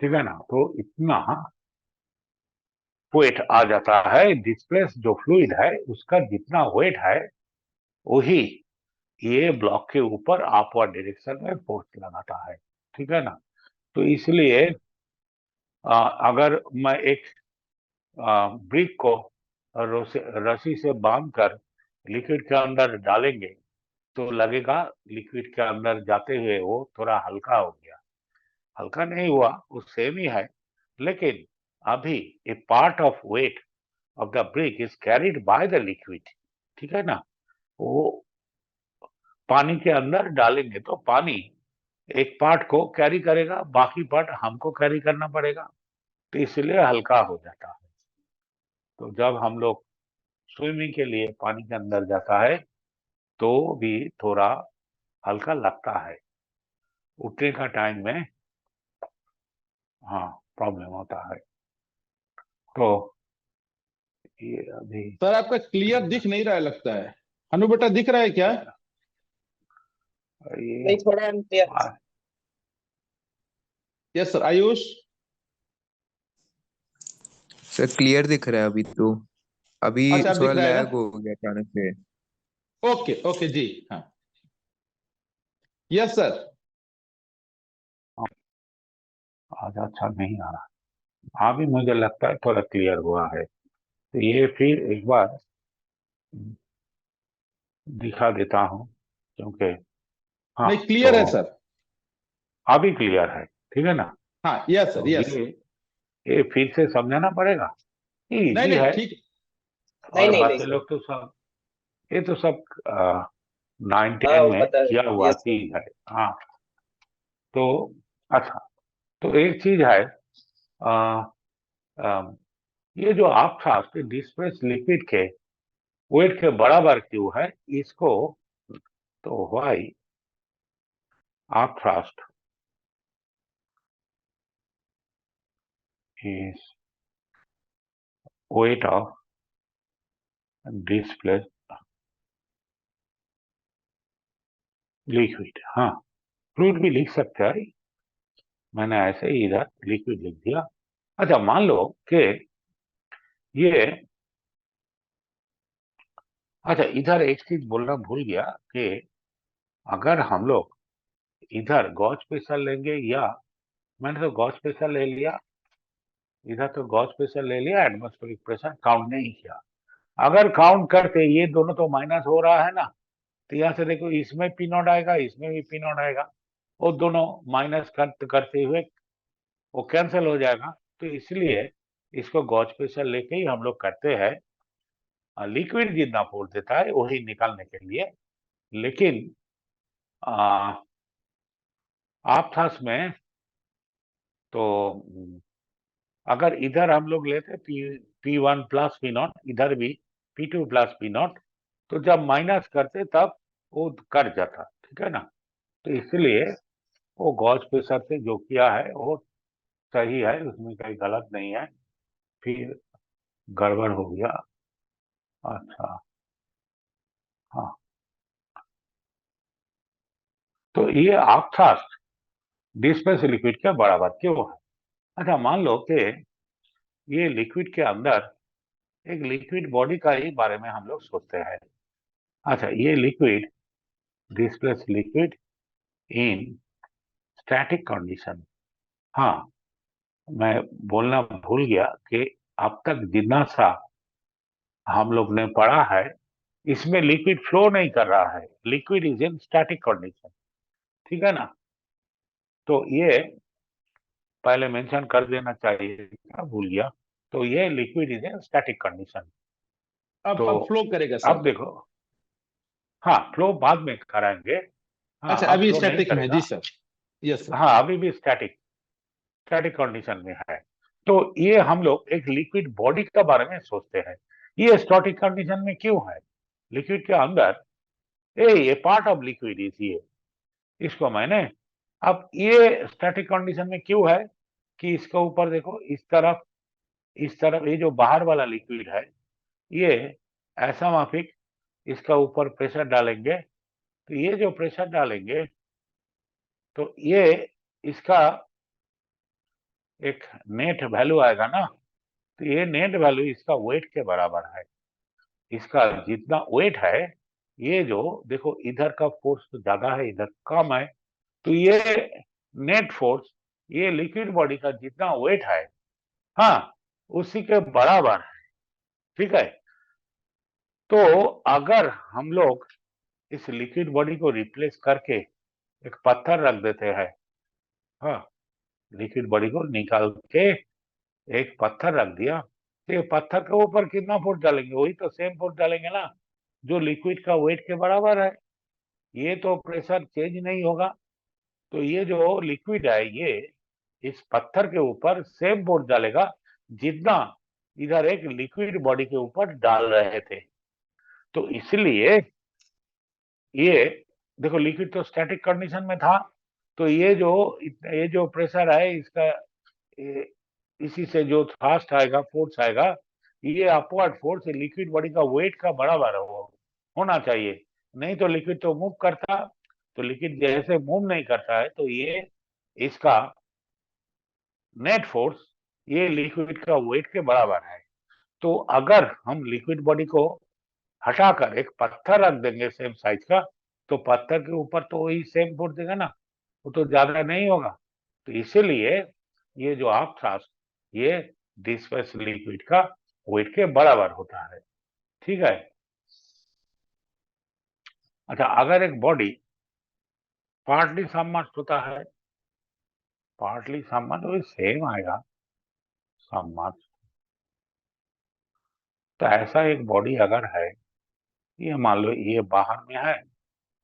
A: ठीक है ना। तो इतना वेट आ जाता है, डिस्प्लेस जो फ्लूइड है उसका जितना वेट है वही ये ब्लॉक के ऊपर अपवर्ड डायरेक्शन में फोर्स लगाता है, ठीक है ना। तो इसलिए अगर मैं एक ब्रिक को रस्सी से बांधकर लिक्विड के अंदर डालेंगे तो लगेगा लिक्विड के अंदर जाते हुए वो थोड़ा हल्का हो गया, हल्का नहीं हुआ, वो सेम ही है। लेकिन अभी a part of weight of the brick is carried by the liquid, ठीक है ना। वो पानी के अंदर डालेंगे तो पानी एक पार्ट को कैरी करेगा, बाकी पार्ट हमको कैरी करना पड़ेगा, तो इसलिए हल्का हो जाता है। तो जब हम लोग स्विमिंग के लिए पानी के अंदर जाता है तो भी थोड़ा हल्का लगता है, उठने का टाइम में हाँ प्रॉब्लम होता है। तो ये अभी
B: सर आपका क्लियर दिख नहीं रहा है लगता है। हनु बेटा दिख रहा है क्या?
A: ये
C: नहीं, थोड़ा unclear है।
B: Yes sir. Ayush?
E: Sir clear दिख रहा है अभी तो, अभी
B: अच्छा, अब
E: थोड़ा
B: दिख रहा है
E: लैग
B: ना?
E: हो गया अचानक से।
B: ओके ओके जी, हाँ। Yes sir.
A: आज अच्छा नहीं आ रहा, अभी मुझे लगता है थोड़ा क्लियर हुआ है। तो ये फिर एक बार दिखा देता हूँ क्योंकि हाँ
B: नहीं, क्लियर है
A: तो
B: सर।
A: अभी क्लियर है, ठीक है ना।
B: हाँ यस सर,
A: तो
B: यस।
A: ये फिर से समझाना पड़ेगा, ये
B: नहीं
A: इजी
B: नहीं,
A: है।
B: ठीक।
C: नहीं
A: और
C: नहीं नहीं
A: बाकी
C: सर।
A: लोग तो सब ये तो सब 9
C: हाँ
A: 10
C: वो
A: में
C: पता है।
A: किया हुआ
C: यस सर।
A: चीज है। हाँ तो अच्छा, तो एक चीज है आ, आ, ये जो आप था डिस्प्लेस लिक्विड के वेट के बराबर क्यों है इसको, तो व्हाई आप thrust is weight of displaced liquid। हाँ फ्लूइड भी लिख सकते हैं, मैंने ऐसे ही इधर लिक्विड लिख दिया। अच्छा मान लो कि ये, अच्छा इधर एक चीज बोलना भूल गया कि अगर हम लोग इधर गॉस प्रेशर लेंगे या, मैंने तो गॉस प्रेशर ले लिया, इधर तो गॉस प्रेशर ले लिया, एटमॉस्फेरिक प्रेशर काउंट नहीं किया। अगर काउंट करते ये दोनों तो माइनस हो रहा है ना, तो यहाँ से देखो इसमें पी नॉट आएगा, इसमें भी पी नॉट आएगा, वो दोनों माइनस करते हुए वो कैंसिल हो जाएगा। तो इसलिए इसको गॉस प्रेशर लेके ही हम लोग करते हैं, लिक्विड जितना फोर्स देता है वही निकालने के लिए। लेकिन आपथास में तो अगर इधर हम लोग लेते P1 प्लस पी नॉट, इधर भी P2 प्लस पी नॉट, तो जब माइनस करते तब वो कट जाता, ठीक है ना। तो इसलिए वो गॉस प्रेशर से जो किया है वो सही है, उसमें कोई गलत नहीं है। फिर गड़बड़ हो गया। अच्छा हाँ, तो ये आपथास डिस्प्लेस लिक्विड के बराबर क्यों है। अच्छा मान लो कि ये लिक्विड के अंदर एक लिक्विड बॉडी का ही बारे में हम लोग सोचते हैं। अच्छा, ये liquid displace liquid in static condition. हाँ, मैं बोलना भूल गया कि अब तक जितना सा हम लोग ने पढ़ा है, इसमें लिक्विड फ्लो नहीं कर रहा है, liquid is in static condition, ठीक है ना। तो ये पहले मेंशन कर देना चाहिए था, भूल गया। तो ये liquid is in static condition.
B: अब
A: तो
B: फ्लो करेगा
A: अब
B: सर।
A: देखो, हाँ, फ्लो बाद में कराएंगे। हाँ,
B: अच्छा,
A: अब
B: अभी
A: फ्लो नहीं
B: स्टैटिक में है,
A: करेगा।
B: जी सर। Yes sir.
A: हाँ, अभी भी स्टैटिक स्टैटिक कंडीशन में है। तो ये हम लोग एक लिक्विड बॉडी के बारे में सोचते हैं, ये स्टैटिक कंडीशन में क्यों है? लिक्विड के अंदर ये पार्ट ऑफ लिक्विड इज ये, इसको मैंने, अब ये स्टैटिक कंडीशन में क्यों है कि इसके ऊपर देखो, इस तरफ ये जो बाहर वाला लिक्विड है, ये ऐसा माफिक इसका ऊपर प्रेशर डालेंगे, तो ये जो प्रेशर डालेंगे तो ये इसका एक नेट वैल्यू आएगा ना, तो ये नेट वैल्यू इसका वेट के बराबर है। इसका जितना वेट है, ये जो देखो इधर का फोर्स तो ज्यादा है, इधर कम है, तो ये नेट फोर्स ये लिक्विड बॉडी का जितना वेट है, हाँ, उसी के बराबर है, ठीक है। तो अगर हम लोग इस लिक्विड बॉडी को रिप्लेस करके एक पत्थर रख देते हैं, हाँ, लिक्विड बॉडी को निकाल के एक पत्थर रख दिया, तो ये पत्थर के ऊपर कितना फोर्स डालेंगे? वही तो सेम फोर्स डालेंगे ना, जो लिक्विड का वेट के बराबर है। ये तो प्रेशर चेंज नहीं होगा। तो ये जो लिक्विड है, ये इस पत्थर के ऊपर सेम फोर्स डालेगा जितना इधर एक लिक्विड बॉडी के ऊपर डाल रहे थे। तो इसलिए ये देखो, लिक्विड तो स्टैटिक कंडीशन में था, तो ये जो प्रेशर है इसका, ये, इसी से जो थ्रस्ट आएगा, फोर्स आएगा, ये अपवर्ड फोर्स लिक्विड बॉडी का वेट का बराबर होना चाहिए। नहीं तो लिक्विड तो मूव करता, तो लिक्विड जैसे मूव नहीं करता है, तो ये इसका नेट फोर्स ये लिक्विड का वेट के बराबर है। तो अगर हम लिक्विड बॉडी को हटाकर एक पत्थर रख देंगे सेम साइज का, तो पत्थर के ऊपर तो वही सेम फोर्स देगा ना, वो तो ज्यादा नहीं होगा। तो इसीलिए ये जो आप थ्रस्ट, ये डिस्पेस लिक्विड का वेट के बराबर होता है, ठीक है। अच्छा, अगर एक बॉडी पार्टली सबमर्ज्ड होता है, पार्टली सबमर्ज्ड वही सेम आएगा, सबमर्ज्ड। तो ऐसा एक बॉडी अगर है, ये मान लो ये बाहर में है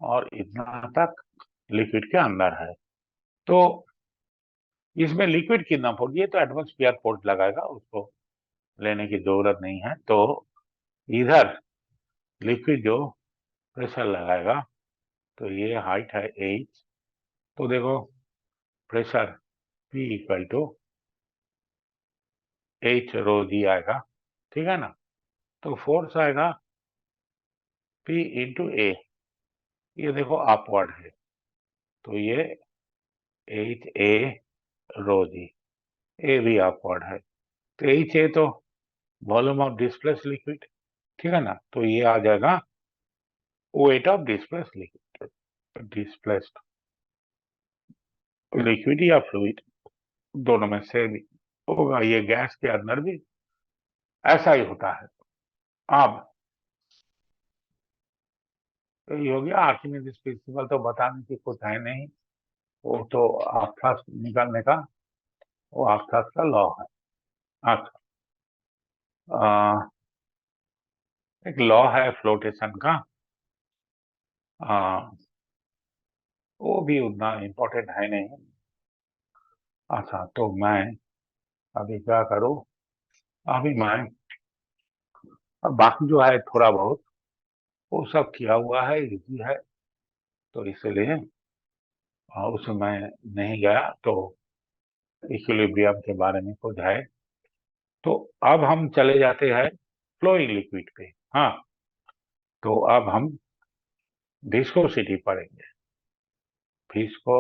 A: और इतना तक लिक्विड के अंदर है, तो इसमें लिक्विड कितना फोर्स, ये तो एटमॉस्फेयर फोर्स लगाएगा, उसको लेने की जरूरत नहीं है। तो इधर लिक्विड जो प्रेशर लगाएगा, तो ये हाइट है h, तो देखो pressure P equal to h rho G आएगा, ठीक है ना। तो फोर्स आएगा P इंटू ए, ये देखो अपवर्ड है, तो ये h a रो जी, ए भी अपवर्ड है, तो h a तो वॉल्यूम ऑफ डिस्प्लेस लिक्विड, ठीक है ना। तो ये आ जाएगा weight of displace liquid, displaced liquid या फ्लूइड, दोनों में से भी होगा। ये गैस के अंदर भी ऐसा ही होता है। अब यही हो गया, आर्किमिडीज प्रिंसिपल तो बताने की कुछ है नहीं, वो तो आर्थास निकालने का, वो आर्थास का लॉ है। अच्छा, एक लॉ है फ्लोटेशन का, आ, वो भी उतना इम्पोर्टेंट है नहीं। अच्छा, तो मैं अभी क्या करूँ, अभी मैं, अब बाकी जो है थोड़ा बहुत वो सब किया हुआ है, इजी है, तो इसलिए उसमें मैं नहीं गया। तो इक्विलिब्रियम के बारे में कुछ है, तो अब हम चले जाते हैं फ्लोइंग लिक्विड पे। हाँ, तो अब हम विस्कोसिटी पढ़ेंगे। विस्को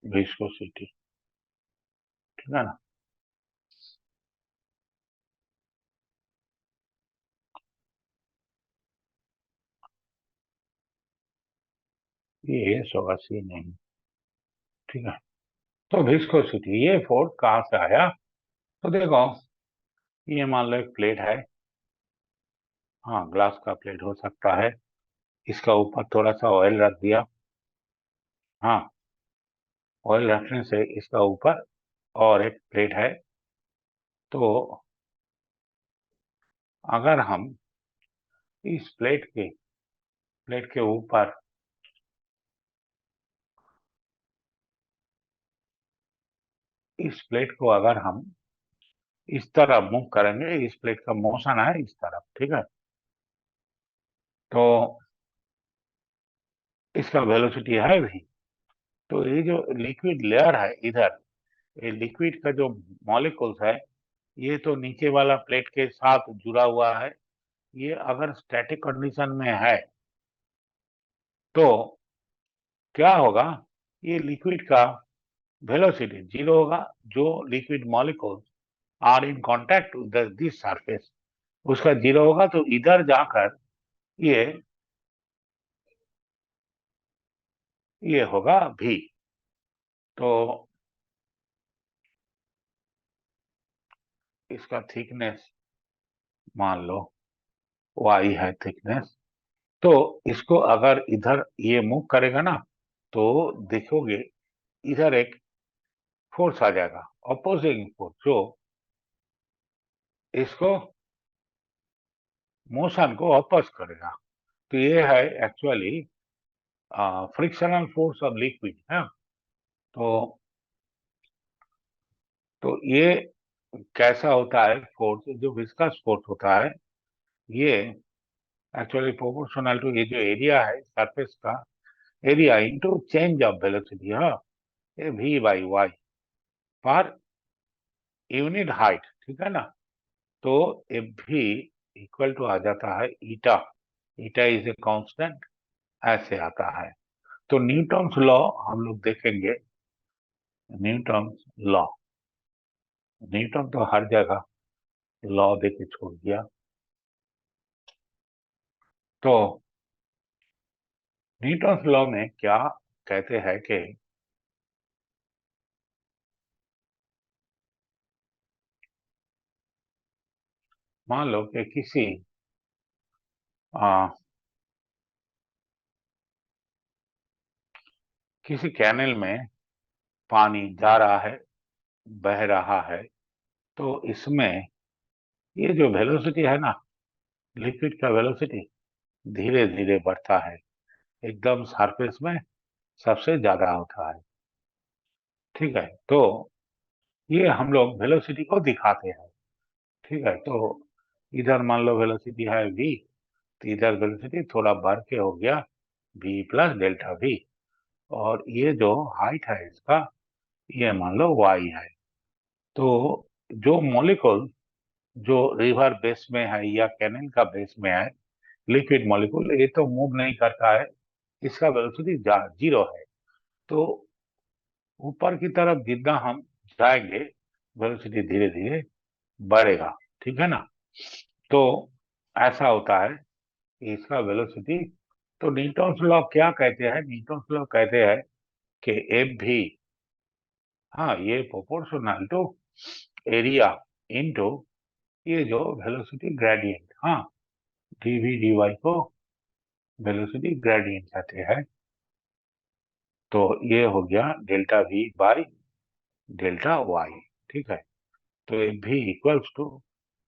A: विस्कोसिटी, ठीक है ना। ये एस होगा, सी नहीं। ठीक है, तो विस्कोसिटी, ये फोर्स कहाँ से आया? तो देखो, ये मान लो एक प्लेट है, हाँ ग्लास का प्लेट हो सकता है, इसका ऊपर थोड़ा सा ऑयल रख दिया, हाँ ऑयल रखने से इसका ऊपर और एक प्लेट है, तो अगर हम इस प्लेट के ऊपर इस प्लेट को अगर हम इस तरफ मूव करेंगे, इस प्लेट का मोशन है इस तरफ, ठीक है, तो इसका वेलोसिटी है भी। तो ये जो लिक्विड लेयर है इधर, ये लिक्विड का जो मॉलिक्यूल्स है, ये तो नीचे वाला प्लेट के साथ जुड़ा हुआ है। ये अगर स्टैटिक कंडीशन में है तो क्या होगा, ये लिक्विड का वेलोसिटी जीरो होगा। जो liquid molecules are in contact with this surface, उसका जीरो होगा, तो इधर जाकर ये होगा भी। तो इसका थिकनेस मान लो y है थिकनेस, तो इसको अगर इधर ये मूव करेगा ना, तो देखोगे इधर एक फोर्स आ जाएगा, अपोजिंग फोर्स, जो इसको मोशन को अपोज करेगा। तो ये है actually fictional force of liquid है। तो ये कैसा होता है फोर्स, जो विस्कस फोर्स होता है, ये एक्चुअली प्रोपोर्शनल टू ये जो एरिया है सरफेस का area into change of velocity, हाँ ये v by Y per unit height, ठीक है ना। तो ये भी इक्वल टू आ जाता है ईटा, ईटा इज ए कांस्टेंट, ऐसे आता है। तो न्यूटन्स लॉ हम लोग देखेंगे, न्यूटन्स लॉ, न्यूटन तो हर जगह लॉ देके छोड़ दिया। तो न्यूटन्स लॉ में क्या कहते हैं कि मान लो कि किसी कैनल में पानी जा रहा है, बह रहा है, तो इसमें ये जो वेलोसिटी है ना, लिक्विड का वेलोसिटी धीरे धीरे बढ़ता है, एकदम सरफेस में सबसे ज्यादा होता है। ठीक है, तो ये हम लोग वेलोसिटी को दिखाते हैं। ठीक है, तो इधर मान लो वेलोसिटी है v, तो इधर वेलोसिटी थोड़ा बढ़ के हो गया v प्लस डेल्टा v, और ये जो हाइट है इसका, ये मान लो y है। तो जो मॉलिक्यूल जो रिवर बेस में है या कैनल का बेस में है, लिक्विड मॉलिक्यूल, ये तो मूव नहीं करता है, इसका वेलोसिटी जीरो है। तो ऊपर की तरफ जितना हम जाएंगे, वेलोसिटी धीरे धीरे बढ़ेगा, ठीक है ना। तो ऐसा होता है कि इसका वेलोसिटी, तो न्यूटन्स लॉ क्या कहते हैं, न्यूटन्स लॉ कहते हैं कि एफ भी, हाँ ये प्रोपोर्शनल टू एरिया इनटू ये जो वेलोसिटी ग्रेडियंट, हाँ डीवी डी वाई को वेलोसिटी ग्रेडियंट कहते हैं। तो ये हो गया delta V by delta Y, ठीक है। तो ये भी equals to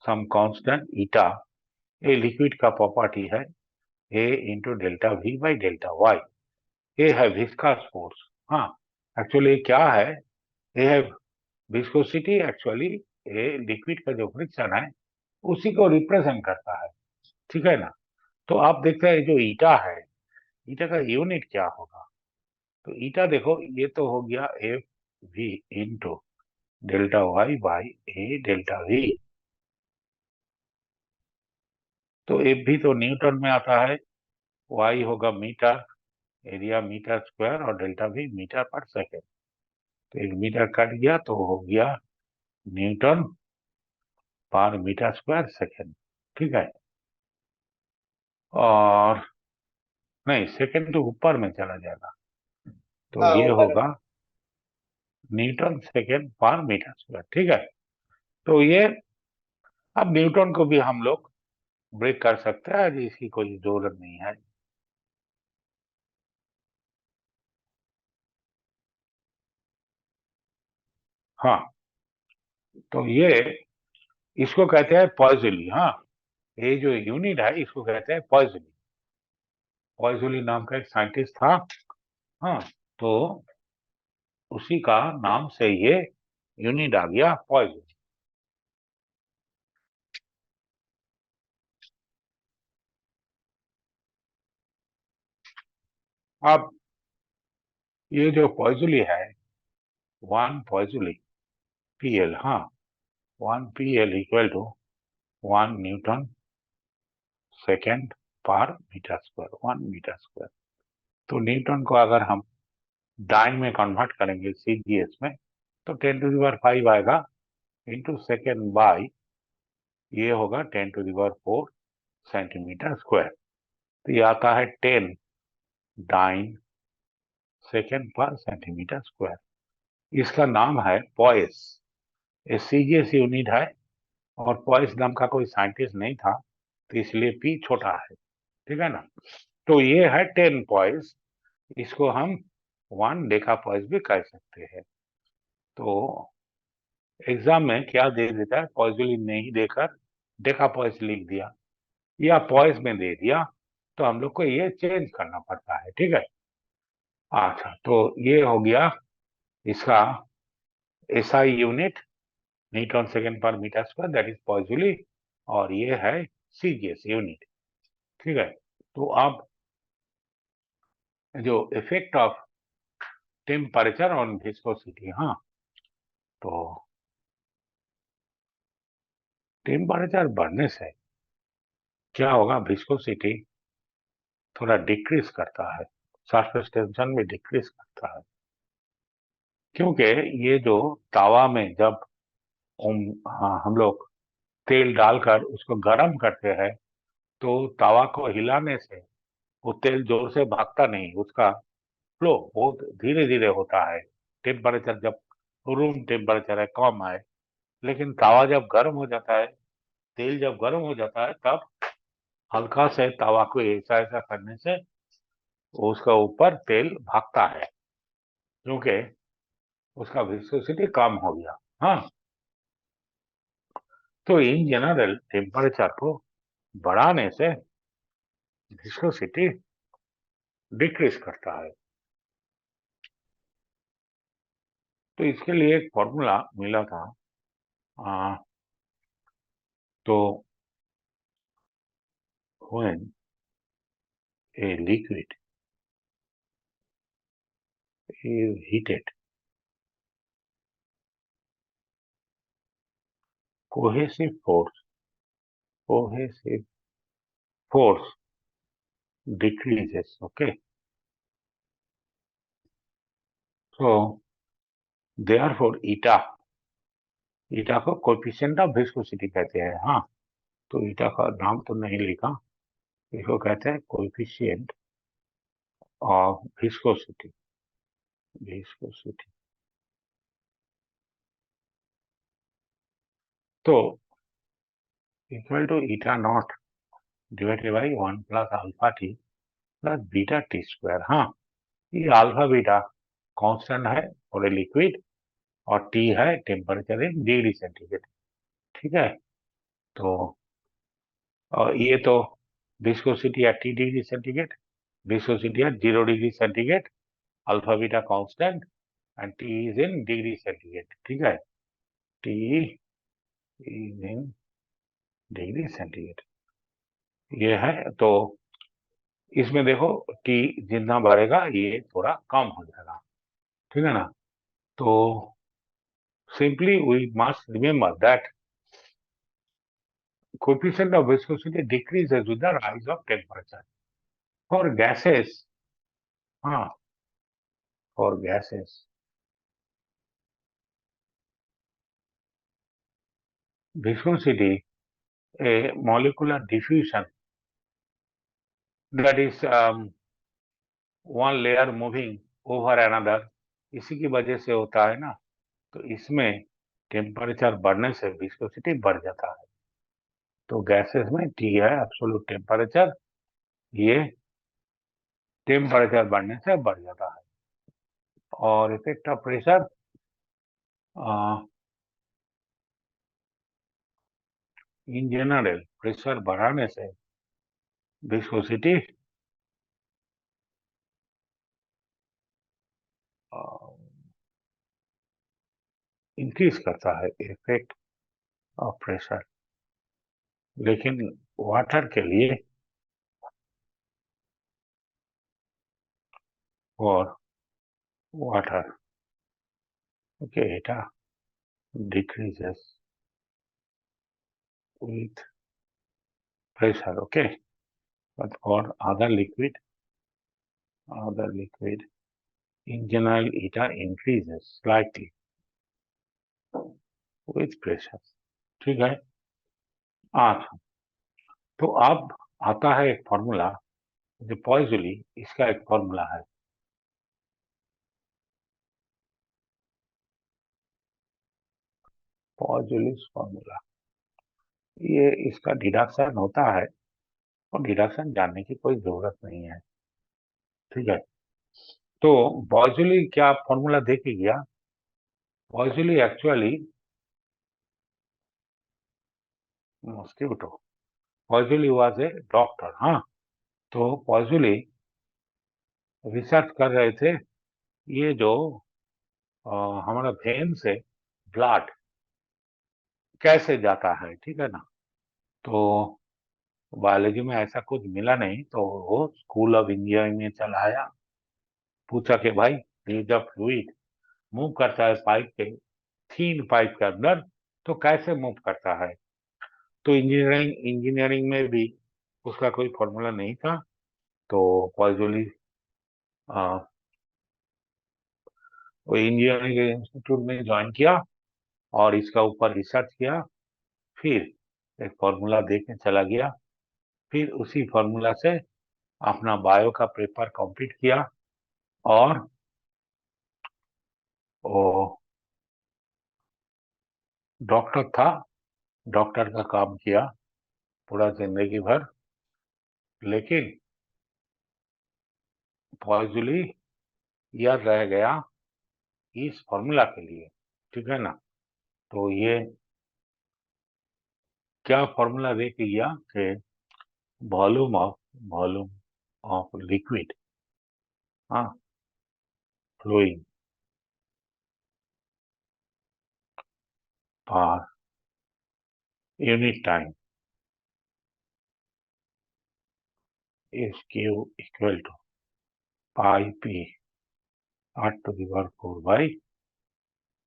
A: some constant eta, ये लिक्विड का प्रॉपर्टी है, A into delta V by delta Y. ये है विस्कस फोर्स, हाँ एक्चुअली क्या है, ये है विस्कोसिटी, एक्चुअली ये लिक्विड का जो फ्रिक्शन है उसी को रिप्रेजेंट करता है, ठीक है ना। तो आप देखते हैं जो ईटा है, ईटा का यूनिट क्या होगा, तो ईटा देखो, ये तो हो गया F V into delta Y by A delta V. तो एफ भी तो न्यूटन में आता है, वाई होगा मीटर, एरिया मीटर स्क्वायर, और delta V metre per second. तो एक मीटर कट गया तो हो गया Newton per metre square second, ठीक है। और नहीं, सेकेंड तो ऊपर में चला जाएगा, तो
C: हाँ
A: ये
C: ऊपर
A: होगा Newton second per metre square. ठीक है, तो ये अब न्यूटन को भी हम लोग ब्रेक कर सकते हैं, इसकी कोई जरूरत नहीं है। हाँ, तो ये इसको कहते हैं पॉइज़ली। हाँ, ये जो यूनिट है इसको कहते हैं पॉइज़ली। पॉइज़ली नाम का एक साइंटिस्ट था। हाँ, तो उसी का नाम से ये यूनिट आ गया पॉइज़ली। अब ये जो पॉइज़ली है, 1 पॉइज़ली पीएल, हाँ, 1 PL equal to 1 newton second per metre square, 1 metre square. तो न्यूटन को अगर हम डाइन में कन्वर्ट करेंगे सीजीएस में, तो 10⁵ आएगा इंटू सेकेंड बाई ये होगा 10⁴ सेंटीमीटर स्क्वायर। तो ये आता है 10 डाइन सेकेंड पर सेंटीमीटर स्क्वायर। इसका नाम है पॉइस। ये सीजीएस यूनिट है और पॉइस नाम का कोई साइंटिस्ट नहीं था, तो इसलिए पी छोटा है। ठीक है ना, तो ये है 10 पॉइस। इसको हम 1 डेका पॉइस भी कह सकते हैं। तो एग्जाम में क्या दे देता है, पॉइजली नहीं देकर डेका पॉइस लिख दिया या पॉइस में दे दिया, तो हम लोग को ये चेंज करना पड़ता है। ठीक है, अच्छा, तो ये हो गया इसका SI unit, Newton second per metre square, that is पॉइजली, और ये है सीजीएस यूनिट। ठीक है, तो अब जो effect of temperature on viscosity, हाँ, तो टेम्परेचर बढ़ने से क्या होगा, विस्कोसिटी थोड़ा डिक्रीज करता है, सरफेस टेंशन में डिक्रीज करता है। क्योंकि ये जो तावा में जब हाँ, हम लोग तेल डालकर उसको गर्म करते हैं, तो तावा को हिलाने से वो तेल जोर से भागता नहीं, उसका फ्लो बहुत धीरे धीरे होता है। टेम्परेचर जब रूम टेम्परेचर है कम है, लेकिन तावा जब गर्म हो जाता है, तेल जब गर्म हो जाता है, तब हल्का से तावा को ऐसा ऐसा करने से उसका ऊपर तेल भागता है, क्योंकि उसका विस्कोसिटी कम हो गया। हाँ, तो इन जनरल टेम्परेचर को बढ़ाने से विस्कोसिटी डिक्रीज करता है। तो इसके लिए एक फॉर्मूला मिला था। तो when a liquid is heated, cohesive force decreases. Okay, so therefore eta को कोएफिशिएंट ऑफ विस्कोसिटी कहते हैं। हाँ, तो eta का नाम तो नहीं लिखा, इसको कहते हैं कोएफिशिएंट ऑफ विस्कोसिटी। तो equal to eta nought divided by 1 plus alpha T plus beta T square. हाँ, ये अल्फा बीटा कांस्टेंट है फॉर ए लिक्विड, और टी है टेम्परेचर इन डिग्री सेंटीग्रेड। ठीक है, तो ये तो viscosity at T degree centigrade, viscosity at 0 degree centigrade, alpha beta constant, and T is in degree centigrade. ठीक है, T is in degree centigrade ये है। तो इसमें देखो टी जितना बढ़ेगा ये थोड़ा कम हो जाएगा। ठीक है ना, तो simply we must remember that coefficient of viscosity decreases with the rise of temperature. For gases, for gases, viscosity, a molecular diffusion, that is one layer moving over another, इसी की वजह से होता है ना। तो इसमें टेम्परेचर बढ़ने से विस्कोसिटी बढ़ जाता है। तो गैसेस में टी है एब्सोल्यूट टेम्परेचर, ये टेम्परेचर बढ़ने से बढ़ जाता है। और effect of pressure, in general pressure बढ़ाने से विस्कोसिटी इंक्रीज करता है, इफेक्ट ऑफ प्रेशर। लेकिन वाटर के लिए और water okay it decreases with pressure, okay, but for other liquid in general it increases slightly with pressure, ठीक है। अच्छा, तो अब आता है एक फॉर्मूला जो पॉइजली, इसका एक फॉर्मूला है। पॉइजली's फॉर्मूला, ये इसका डिडक्शन होता है और डिडक्शन जानने की कोई जरूरत नहीं है, ठीक है। तो पॉइजली क्या फॉर्मूला दे के गया? Poiseuille actually mosquito, Poiseuille was a doctor, हाँ। तो पॉइजली रिसर्च कर रहे थे, ये जो हमारा वेन से ब्लड कैसे जाता है, ठीक है ना। तो बायोलॉजी में ऐसा कुछ मिला नहीं, तो वो स्कूल ऑफ इंजीनियरिंग में चला आया, पूछा कि भाई ये जब फ्लूइड मूव करता है पाइप के, थीन पाइप के अंदर, तो कैसे मूव करता है। तो इंजीनियरिंग में भी उसका कोई फॉर्मूला नहीं था। तो पॉइजली वो इंजीनियरिंग इंस्टीट्यूट में ज्वाइन किया और इसका ऊपर रिसर्च किया, फिर एक फॉर्मूला दे के चला गया, फिर उसी फॉर्मूला से अपना बायो का पेपर कंप्लीट किया और वो डॉक्टर था, डॉक्टर का काम किया पूरा जिंदगी भर। लेकिन पॉइजली याद रह गया इस फॉर्मूला के लिए, ठीक है ना। तो ये क्या फॉर्मूला दे के गया कि वॉल्यूम ऑफ लिक्विड, हाँ, flowing per unit time is Q equal to pi p r to the power 4 by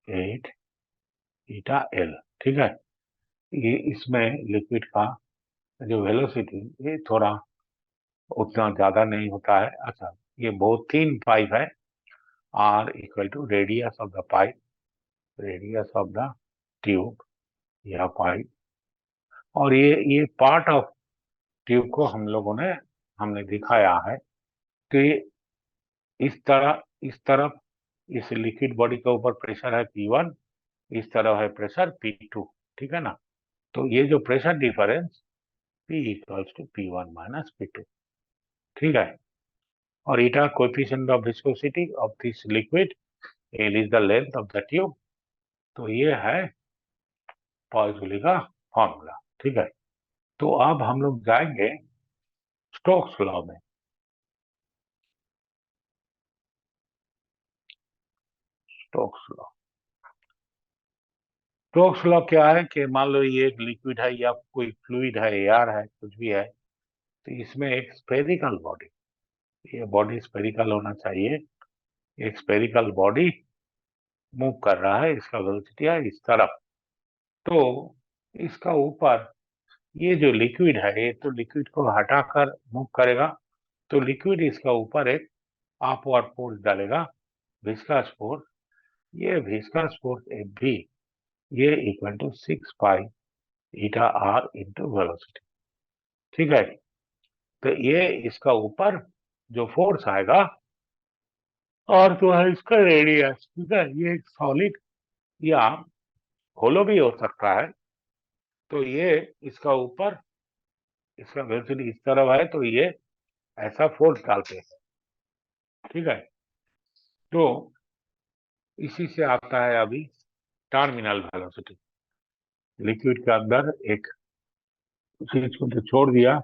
A: 8 eta L, ठीक है। ये इसमें लिक्विड का जो वेलोसिटी ये थोड़ा उतना ज्यादा नहीं होता है। अच्छा, ये बहुत थिन पाइप है, R equal to radius of the pipe, radius of the tube या पाइप, और ये पार्ट ऑफ ट्यूब को हमने दिखाया है। तो ये इस तरफ इस लिक्विड बॉडी के ऊपर प्रेशर है P1, इस तरफ है प्रेशर P2, ठीक है ना। तो ये जो pressure difference P equals to P1 minus P2, ठीक है। और eta coefficient of viscosity of this liquid, L is the length of the tube. तो ये है पॉइजली का फॉर्मूला, ठीक है। तो अब हम लोग जाएंगे स्टोक्स लॉ में। स्टोक्स लॉ, स्टोक्स लॉ क्या है कि मान लो ये एक लिक्विड है या कोई फ्लूइड है, एयर है, कुछ भी है, तो इसमें एक स्फेरिकल बॉडी, ये बॉडी स्फेरिकल होना चाहिए। एक स्फेरिकल बॉडी मूव कर रहा है, इसका वेलोसिटी है इस तरफ। तो इसका ऊपर ये जो लिक्विड है, ये तो लिक्विड को हटाकर मूव करेगा, तो लिक्विड इसका ऊपर एक अपवर्ड फोर्स डालेगा, विस्कस फोर्स। ये विस्कस फोर्स एफ भी ये equal to 6 pi eta R into velocity, ठीक है। तो ये इसका ऊपर जो फोर्स आएगा और जो है इसका रेडियस, ठीक है, ये एक सॉलिड या होलो भी हो सकता है। तो ये इसका ऊपर, इसका वेलोसिटी इस तरफ है तो ये ऐसा फोर्स डालते हैं, ठीक है। तो इसी से आता है अभी टर्मिनल वेलोसिटी। लिक्विड के अंदर एक चीज को जो छोड़ दिया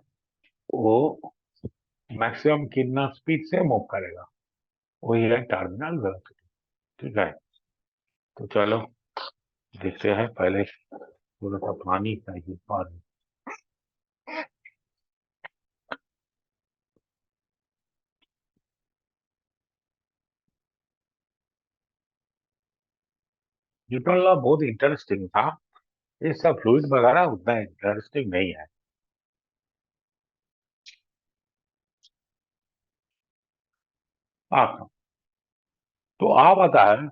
A: वो मैक्सिमम कितना स्पीड से मूव करेगा, वही है टर्मिनल वेलोसिटी, ठीक है। तो चलो देखते हैं, पहले थोड़ा सा पानी चाहिए, पानी। न्यूटन लॉ बहुत इंटरेस्टिंग था, ये सब फ्लूइड वगैरह उतना इंटरेस्टिंग नहीं है। हाँ, तो आप बताएं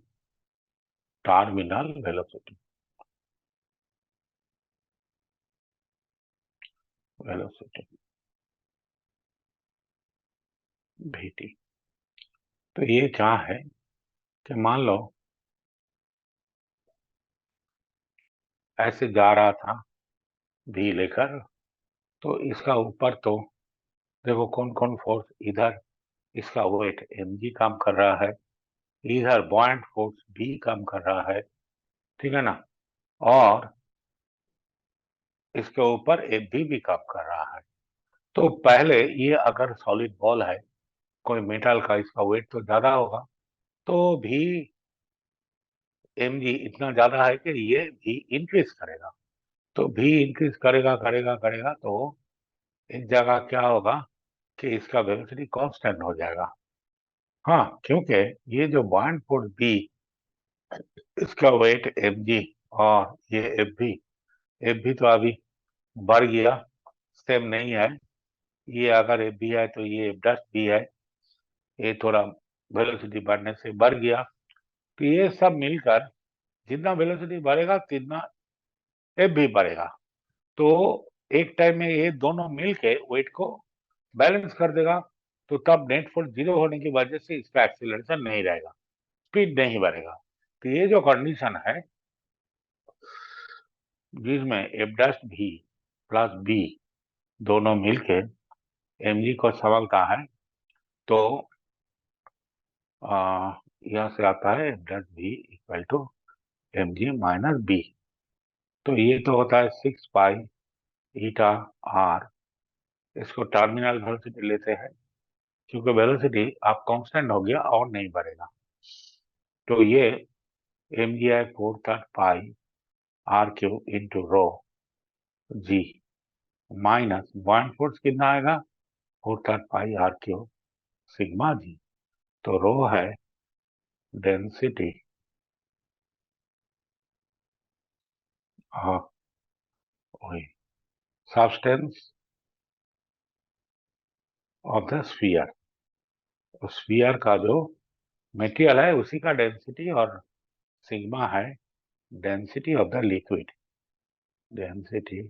A: टर्मिनल वेलोसिटी, वेलोसिटी vt। तो ये क्या है कि मान लो ऐसे जा रहा था v लेकर, तो इसका ऊपर तो देखो कौन कौन फोर्स, इधर इसका वेट mg काम कर रहा है, इधर बॉयंट फोर्स b काम कर रहा है, ठीक है ना, और इसके ऊपर एफ भी काम कर रहा है। तो पहले ये अगर सॉलिड बॉल है कोई मेटल का, इसका वेट तो ज्यादा होगा, तो भी mg इतना ज्यादा है कि ये भी इंक्रीज करेगा। तो भी इंक्रीज करेगा करेगा करेगा, तो एक जगह क्या होगा कि इसका वेलोसिटी कांस्टेंट हो जाएगा। हाँ, क्योंकि ये जो बॉयंट फोर्स बी, इसका वेट mg और ये एफ भी तो अभी बढ़ गया, सेम नहीं है। ये अगर एफ भी है तो ये एफ डस्ट भी है, ये थोड़ा वेलोसिटी बढ़ने से बढ़ गया। तो ये सब मिलकर जितना वेलोसिटी बढ़ेगा तितना एफ भी बढ़ेगा। तो एक टाइम में ये दोनों मिलके वेट को बैलेंस कर देगा। तो तब नेट फोर्स जीरो होने की वजह से इसका एक्सीलरेशन नहीं रहेगा, स्पीड नहीं बढ़ेगा। तो ये जो कंडीशन है जिसमें एफ डैश भी प्लस बी दोनों मिलके mg को संभालता है, तो यहाँ से आता है एफ डैश भी equal to mg minus B. तो ये तो होता है 6 पाई ईटा आर। इसको टर्मिनल वेलोसिटी लेते हैं क्योंकि वेलोसिटी आप कांस्टेंट हो गया और नहीं बढ़ेगा। तो ये mg है 4 pi R cube into rho G minus buoyant force कितना आएगा 4 pi R cube sigma G. तो रो है density of substance of the sphere. तो स्फीयर का जो मटेरियल है उसी का डेंसिटी, और सिग्मा है density of the liquid, density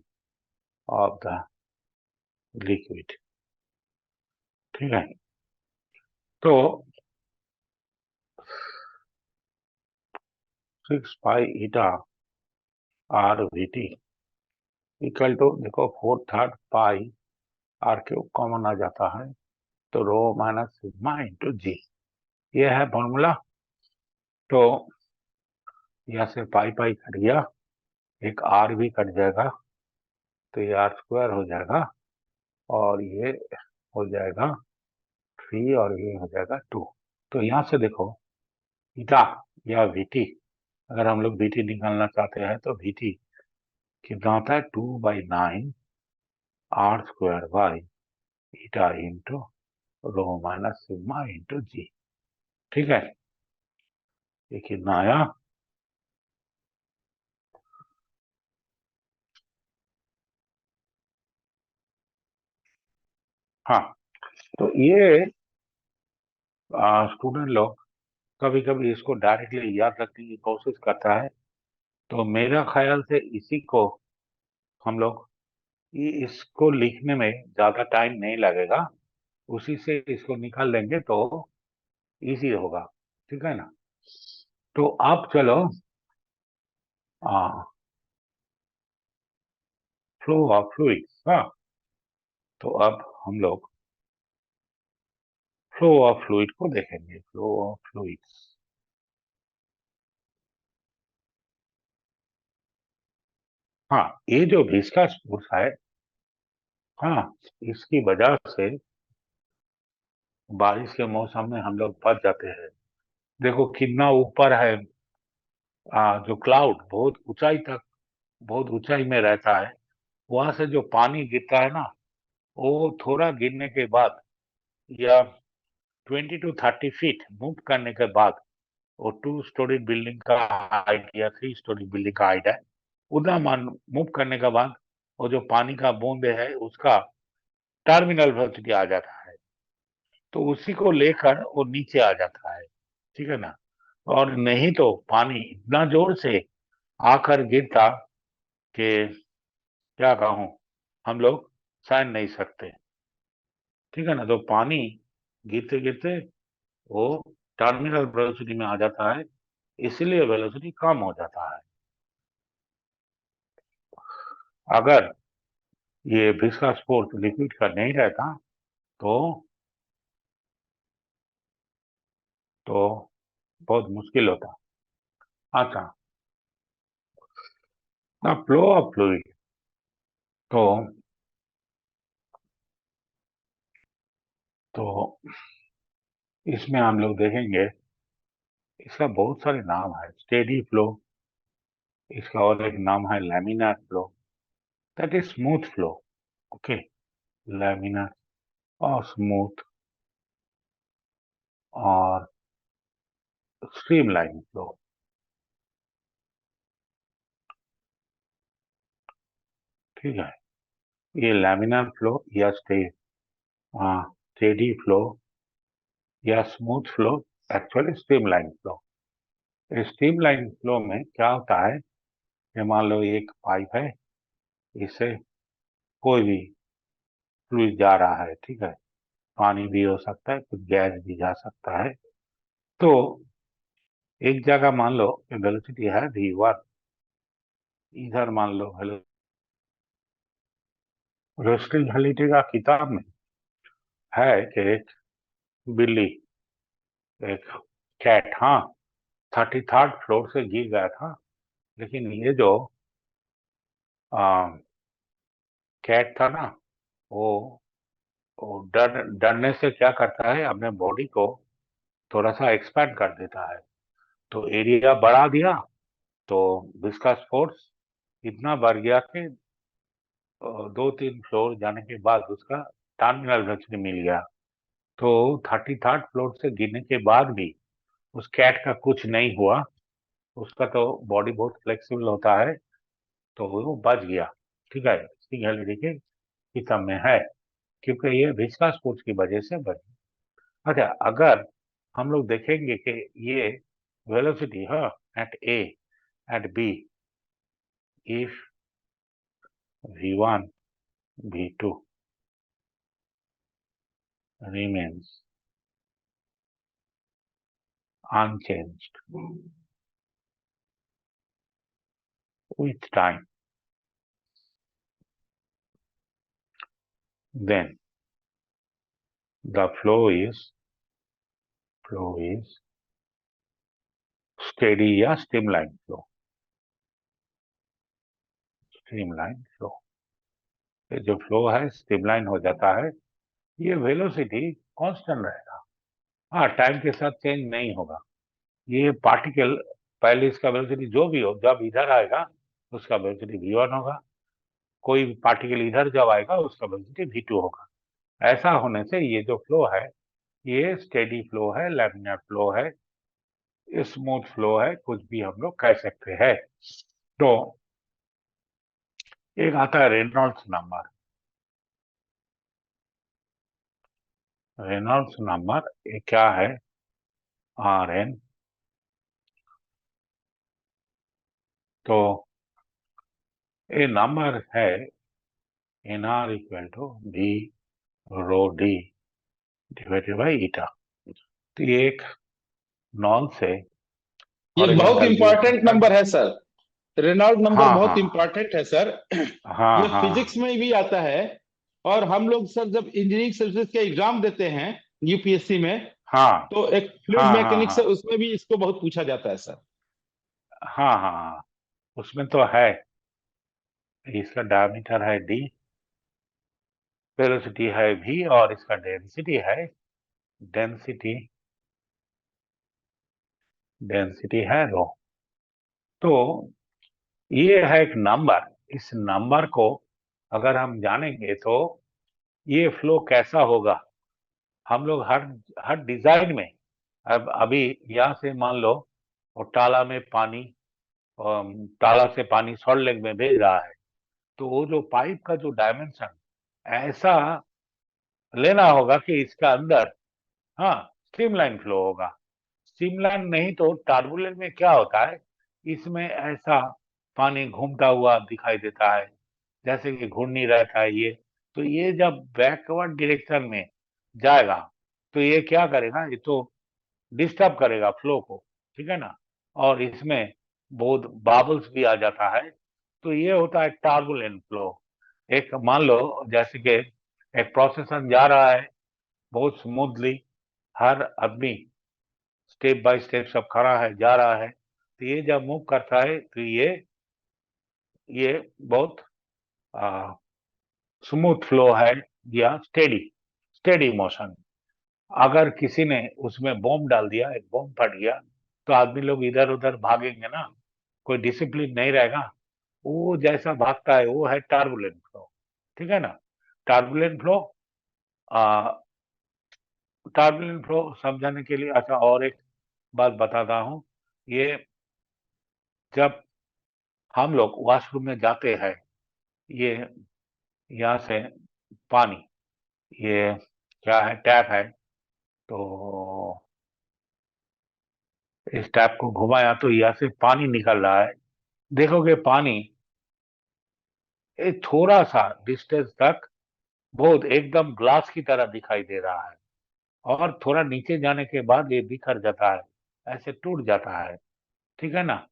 A: of the liquid, ठीक है। तो 6 pi eta R V T equal to, देखो 4 पाई आर क्यूब कॉमन आ जाता है, तो rho minus sigma into G, ये है फॉर्मूला। तो यहाँ से पाई पाई कट गया, एक आर भी कट जाएगा, तो ये आर स्क्वायर हो जाएगा, और ये हो जाएगा 3 और ये हो जाएगा 2। तो यहाँ से देखो ईटा या वीटी, अगर हम लोग वीटी निकालना चाहते हैं तो वीटी कितना होता है 2/9 R square by eta into rho minus sigma into G, ठीक है। ये कितना आया, हाँ। तो ये स्टूडेंट लोग कभी कभी इसको डायरेक्टली याद रखने की कोशिश करता है, तो मेरा ख्याल से इसी को हम लोग इसको लिखने में ज्यादा टाइम नहीं लगेगा, उसी से इसको निकाल लेंगे तो इजी होगा, ठीक है ना। तो अब चलो फ्लो ऑफ फ्लूइड, हाँ, तो अब हम लोग फ्लो ऑफ फ्लूइड को देखेंगे, फ्लो ऑफ फ्लूइड्स। हाँ, ये जो विस्कस फोर्स है, हाँ, इसकी वजह से बारिश के मौसम में हम लोग फंस जाते हैं। देखो कितना ऊपर है, जो क्लाउड बहुत ऊंचाई तक, बहुत ऊंचाई में रहता है, वहां से जो पानी गिरता है ना, वो थोड़ा गिरने के बाद या 20 to 30 फीट मूव करने के बाद, वो 2 स्टोरी बिल्डिंग का हाइट या 3 स्टोरी बिल्डिंग का हाइट है, उतना मान मूव करने के बाद वो जो पानी का बूंद है उसका टर्मिनल वेलोसिटी आ जाता है, तो उसी को लेकर वो नीचे आ जाता है, ठीक है ना। और नहीं तो पानी इतना जोर से आकर गिरता कि क्या कहूँ, हम लोग सहन नहीं सकते, ठीक है ना। तो पानी गिरते गिरते वो टर्मिनल वेलोसिटी में आ जाता है, इसलिए वेलोसिटी कम हो जाता है। अगर ये विस्कस फोर्स लिक्विड का नहीं रहता तो बहुत मुश्किल होता। अच्छा, ना फ्लो ऑफ फ्लूइड, तो तो इसमें हम लोग देखेंगे, इसका बहुत सारे नाम है। स्टेडी फ्लो, इसका और एक नाम है laminar flow, that is smooth flow, okay, laminar और स्मूथ और स्ट्रीमलाइन फ्लो, ठीक है। ये लैमिनार फ्लो या स्टेडी फ्लो या smooth flow, actually streamline flow. Streamline flow में क्या होता है कि मान लो एक पाइप है, इससे कोई भी फ्लूइड जा रहा है, ठीक है, पानी भी हो सकता है, कुछ गैस भी जा सकता है। तो एक जगह मान लो वेलोसिटी है v1, इधर मान लो वेलोसिटी का किताब में है कि एक बिल्ली, एक कैट, हाँ, 33rd फ्लोर से गिर गया था। लेकिन ये जो कैट था ना, वो वो डरने से क्या करता है, अपने बॉडी को थोड़ा सा एक्सपैंड कर देता है, तो एरिया बढ़ा दिया, तो विस्कस फोर्स इतना बढ़ गया कि 2-3 फ्लोर जाने के बाद उसका टर्मिनल वेलोसिटी मिल गया। तो 33rd फ्लोर से गिरने के बाद भी उस कैट का कुछ नहीं हुआ, उसका तो बॉडी बहुत फ्लेक्सिबल होता है, तो वो बच गया, ठीक है, इसकी गैलरी के किताब में है, क्योंकि ये विस्कस फोर्स की वजह से बच गया। अच्छा, अगर हम लोग देखेंगे कि ये वेलोसिटी, हाँ, at A at B, if v1 v2 remains unchanged with time, then the flow is steady या streamline flow, streamline flow। ये जो फ्लो है स्ट्रीमलाइन हो जाता है, ये वेलोसिटी कांस्टेंट रहेगा, हाँ, टाइम के साथ चेंज नहीं होगा। ये पार्टिकल पहले इसका वेलोसिटी जो भी हो, जब इधर आएगा उसका वेलोसिटी v1 होगा, कोई पार्टिकल इधर जब आएगा उसका वेलोसिटी v2 होगा। ऐसा होने से ये जो फ्लो है ये स्टेडी फ्लो है, लैमिनार फ्लो है, स्मूथ फ्लो है, कुछ भी हम लोग कह सकते हैं। तो एक आता है रेनॉल्ड्स नंबर, रेनॉल्ड्स नंबर ये क्या है, Rn, तो ये नंबर है nr equal to v rho d divided by eta. तो ये एक नॉन से
B: ये बहुत
A: हॉरिजॉन्टल व्यू
B: इंपॉर्टेंट
A: बनेगा।
B: नंबर है सर, रेनॉल्ड नंबर
A: हाँ
B: बहुत
A: हाँ
B: इंपॉर्टेंट है सर।
A: हाँ
B: ये
A: हाँ
B: फिजिक्स में भी आता है, और हम लोग सर जब इंजीनियरिंग सर्विसेज के एग्जाम देते हैं यूपीएससी में,
A: हाँ
B: तो एक फ्लूइड
A: हाँ हाँ
B: मैकेनिक्स है,
A: हाँ
B: उसमें भी इसको बहुत पूछा जाता है सर।
A: हाँ हाँ हाँ, उसमें तो है। इसका डायमीटर है डी, वेलोसिटी है v, और इसका डेंसिटी डेंसिटी है रो। तो ये है एक नंबर। इस नंबर को अगर हम जानेंगे तो ये फ्लो कैसा होगा, हम लोग हर हर डिजाइन में, अब अभी यहाँ से मान लो और ताला में पानी, ताला से पानी सॉल्ट लेक में भेज रहा है, तो वो जो पाइप का जो डायमेंशन ऐसा लेना होगा कि इसका अंदर, हाँ, स्ट्रीमलाइन फ्लो होगा। स्ट्रीमलाइन नहीं तो टर्बुलेंट में क्या होता है, इसमें ऐसा पानी घूमता हुआ दिखाई देता है, जैसे कि घूर्णी रहता है ये। तो ये जब बैकवर्ड डायरेक्शन में जाएगा तो ये क्या करेगा, ये तो डिस्टर्ब करेगा फ्लो को, ठीक है ना। और इसमें बहुत बाबल्स भी आ जाता है। तो ये होता है टर्बुलेंट फ्लो। एक मान लो जैसे कि एक प्रोसेसन जा रहा है बहुत स्मूथली, हर आदमी स्टेप बाय स्टेप सब खड़ा है, जा रहा है, तो ये जब मूव करता है तो ये बहुत स्मूथ फ्लो है या स्टेडी स्टेडी मोशन। अगर किसी ने उसमें बॉम्ब डाल दिया, एक बॉम्ब फट गया, तो आदमी लोग इधर उधर भागेंगे ना, कोई डिसिप्लिन नहीं रहेगा। वो जैसा भागता है वो है टर्बुलेंट फ्लो, ठीक है ना। टर्बुलेंट फ्लो, टर्बुलेंट फ्लो समझाने के लिए अच्छा और एक बात बताता हूँ। ये जब हम लोग वॉशरूम में जाते हैं, ये यहाँ से पानी, ये क्या है, टैप है, तो इस टैप को घुमाया तो यहाँ से पानी निकल रहा है। देखोगे पानी एक थोड़ा सा डिस्टेंस तक बहुत एकदम ग्लास की तरह दिखाई दे रहा है, और थोड़ा नीचे जाने के बाद ये बिखर जाता है, ऐसे टूट जाता है, ठीक है ना।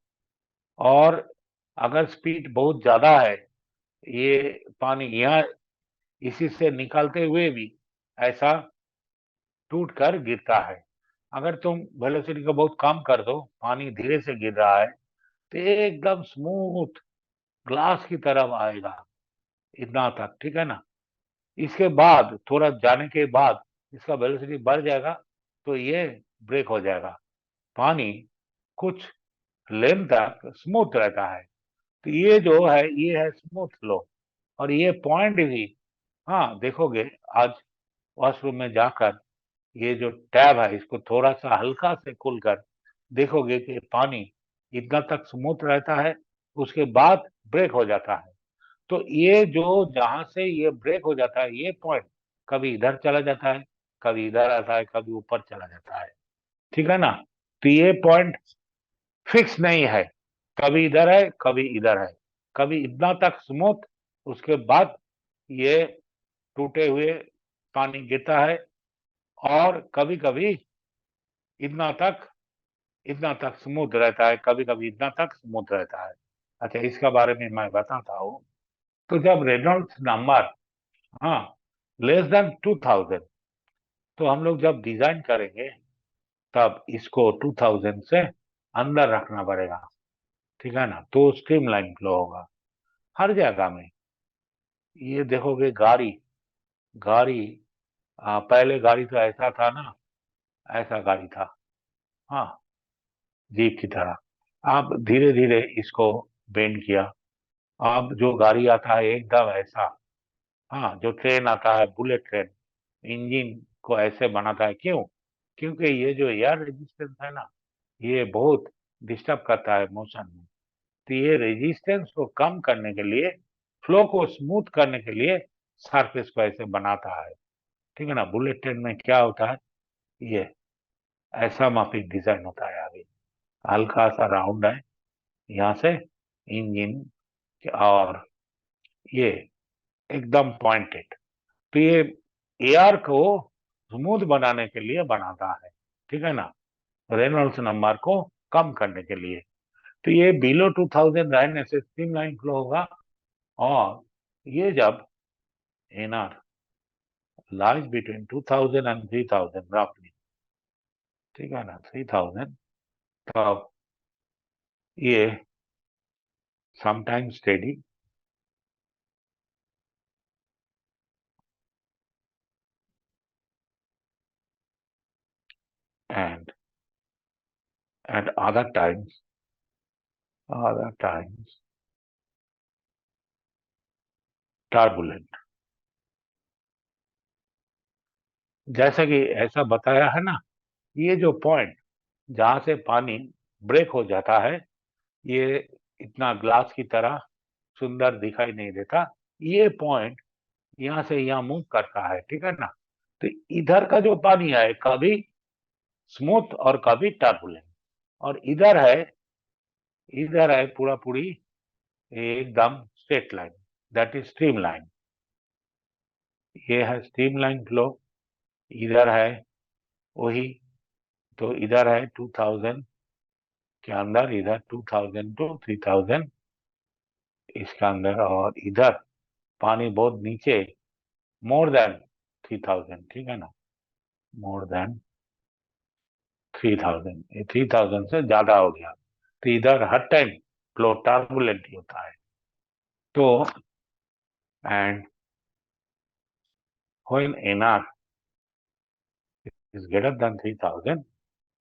A: और अगर स्पीड बहुत ज्यादा है, ये पानी यहाँ इसी से निकालते हुए भी ऐसा टूट कर गिरता है। अगर तुम वेलोसिटी को बहुत कम कर दो, पानी धीरे से गिर रहा है, तो एकदम स्मूथ ग्लास की तरफ आएगा इतना तक, ठीक है ना। इसके बाद थोड़ा जाने के बाद इसका वेलोसिटी बढ़ जाएगा, तो ये ब्रेक हो जाएगा। पानी कुछ लेंथ तक स्मूथ रहता है। तो ये जो है ये है स्मूथ फ्लो। और ये पॉइंट भी, हाँ देखोगे आज वॉशरूम में जाकर ये जो टैब है इसको थोड़ा सा हल्का से खोलकर देखोगे कि पानी इतना तक स्मूथ रहता है, उसके बाद ब्रेक हो जाता है। तो ये जो जहां से ये ब्रेक हो जाता है, ये पॉइंट कभी इधर चला जाता है, कभी इधर आता है, कभी ऊपर चला जाता है, ठीक है ना। तो ये पॉइंट फिक्स नहीं है, कभी इधर है कभी इधर है, कभी इतना तक स्मूथ, उसके बाद ये टूटे हुए पानी गिरता है, और कभी कभी इतना तक इतना तक स्मूथ रहता है, कभी कभी इतना तक स्मूथ रहता है। अच्छा, इसका बारे में मैं बताता हूँ। तो जब रेनॉल्ड्स नंबर, हाँ, लेस देन 2000, तो हम लोग जब डिजाइन करेंगे तब इसको 2000 से अंदर रखना पड़ेगा, ठीक है ना, तो स्ट्रीमलाइन फ्लो होगा हर जगह में। ये देखोगे गाड़ी गाड़ी पहले गाड़ी तो ऐसा था ना, ऐसा गाड़ी था, हाँ, जीप की तरह। आप धीरे धीरे इसको बेंड किया, अब जो गाड़ी आता है एकदम ऐसा, हाँ, जो ट्रेन आता है बुलेट ट्रेन, इंजन को ऐसे बनाता है, क्यों? क्योंकि ये जो एयर रेजिस्टेंस है ना, ये बहुत डिस्टर्ब करता है मोशन में। तो ये रेजिस्टेंस को कम करने के लिए, फ्लो को स्मूथ करने के लिए सरफेस को ऐसे बनाता है, ठीक है ना। बुलेट ट्रेन में क्या होता है, ये ऐसा माफिक डिजाइन होता है, अभी हल्का सा राउंड है यहाँ से इंजन, और ये एकदम पॉइंटेड। तो ये एयर को स्मूथ बनाने के लिए बनाता है, ठीक है ना, रेनॉल्ड्स नंबर को कम करने के लिए। तो ये बिलो 2000 रहने से स्ट्रीमलाइन फ्लो होगा, और ये जब एनआर लाइज बिटवीन 2000 एंड 3000 रफली, ठीक है ना, 3000, तब ये sometime steady and at other times turbulent। जैसा कि ऐसा बताया है ना, ये जो पॉइंट जहां से पानी ब्रेक हो जाता है, ये इतना ग्लास की तरह सुंदर दिखाई नहीं देता। ये पॉइंट यहाँ से यहाँ मूव करता है, ठीक है ना। तो इधर का जो पानी है कभी स्मूथ और कभी टर्बुलेंट, और इधर है पूरा पूरी एकदम straight line, that is stream line. ये है स्ट्रीम लाइन फ्लो, इधर है वही, तो इधर है 2000 के अंदर, इधर 2000 टू 3000 इसका अंदर, और इधर पानी बहुत नीचे, मोर देन 3000, ठीक है ना, मोर देन 3000, ये 3000 से ज्यादा हो गया, तो इधर हर टाइम फ्लो टर्बुलेंट ही होता है। तो and when NR is greater than 3000,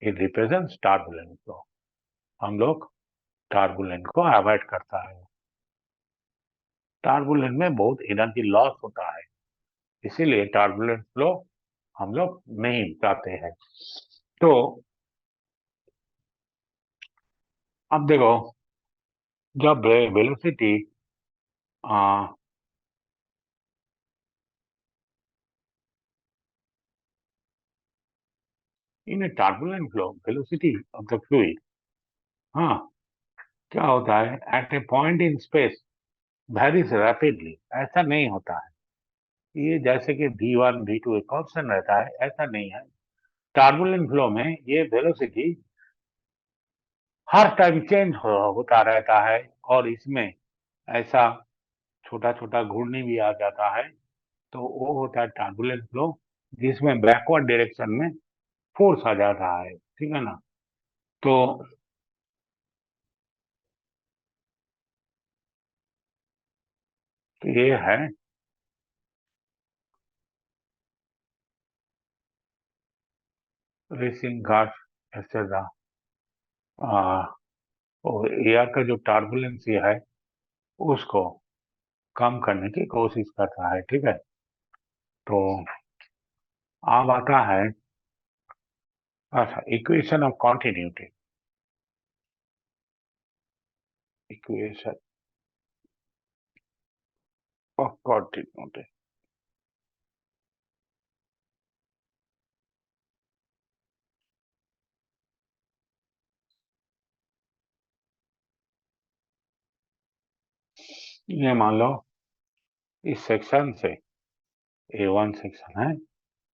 A: it represents turbulent flow। हम लोग टर्बुलेंट को अवॉइड करता है। टर्बुलेंट में बहुत एनर्जी लॉस होता है, इसीलिए टर्बुलेंट फ्लो हम लोग नहीं चाहते हैं। तो अब देखो, जब velocity in a turbulent flow velocity of the fluid, हाँ, क्या होता है, at a point in space varies rapidly, ऐसा नहीं होता है। ये जैसे कि V1 V2 एक कांस्टेंट रहता है, ऐसा नहीं है। टर्बुलेंट फ्लो में ये वेलोसिटी हर टाइम चेंज होता रहता है, और इसमें ऐसा छोटा छोटा घूर्णी भी आ जाता है, तो वो होता है टर्बुलेंट फ्लो, जिसमें बैकवर्ड डायरेक्शन में फोर्स आ जाता है, ठीक है ना। तो ये है रेसिंग घाट एक्सेट्रा, और एयर का जो टर्बुलेंस है उसको कम करने की कोशिश करता है, ठीक है। तो अब आता है, अच्छा, equation of continuity, equation of continuity. ये मान लो इस सेक्शन से A1 सेक्शन है,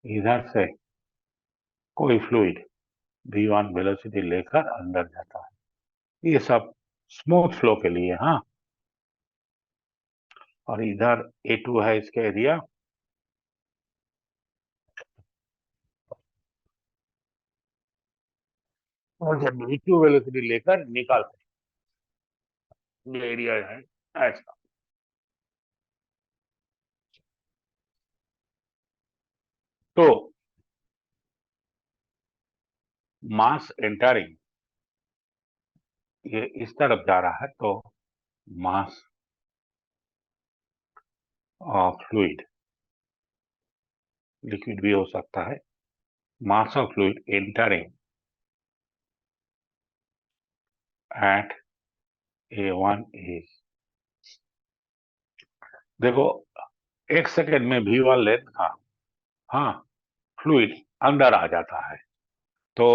A: इधर से कोई फ्लूइड V1 वेलोसिटी लेकर अंदर जाता है, ये सब स्मूथ फ्लो के लिए, हाँ। और इधर A2 है इसका एरिया, और जब V2 वेलोसिटी लेकर निकालते हैं, ये एरिया है ऐसा। तो मास एंटरिंग ये इस तरफ जा रहा है, तो मास ऑफ फ्लूइड, लिक्विड भी हो सकता है, mass of fluid entering at A1 is, देखो एक सेकेंड में V1 लेंथ का, हाँ, फ्लूइड अंदर आ जाता है, तो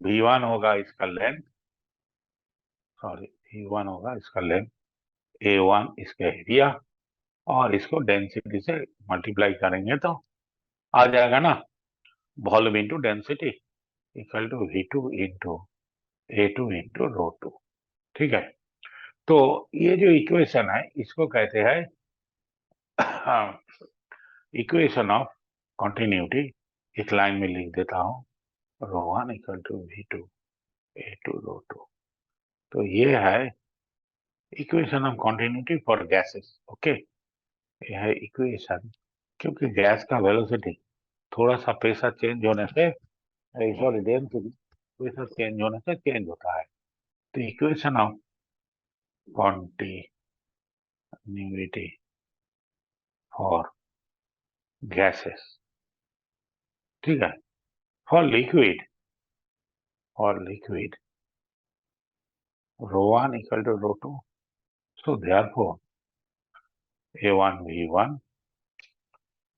A: V1 होगा इसका लेंथ, सॉरी, V1 होगा इसका लेंथ, A1 इसका एरिया, और इसको डेंसिटी से मल्टीप्लाई करेंगे तो आ जाएगा ना, volume into density, equal to V2 into A2 into rho two. ठीक है, तो ये जो इक्वेशन है इसको कहते हैं इक्वेशन ऑफ कॉन्टिन्यूटी। इस लाइन में लिख देता हूं rho one equal to V2 A2 rho two. तो ये है equation of continuity for gases. Okay, ये है इक्वेशन, क्योंकि गैस का वेलोसिटी थोड़ा सा प्रेशर चेंज होने से, सॉरी डेंसिटी प्रेशर चेंज होने से चेंज होता है। तो equation of continuity for gases, ठीक है, for liquid rho one equal to rho two. So therefore A1 V1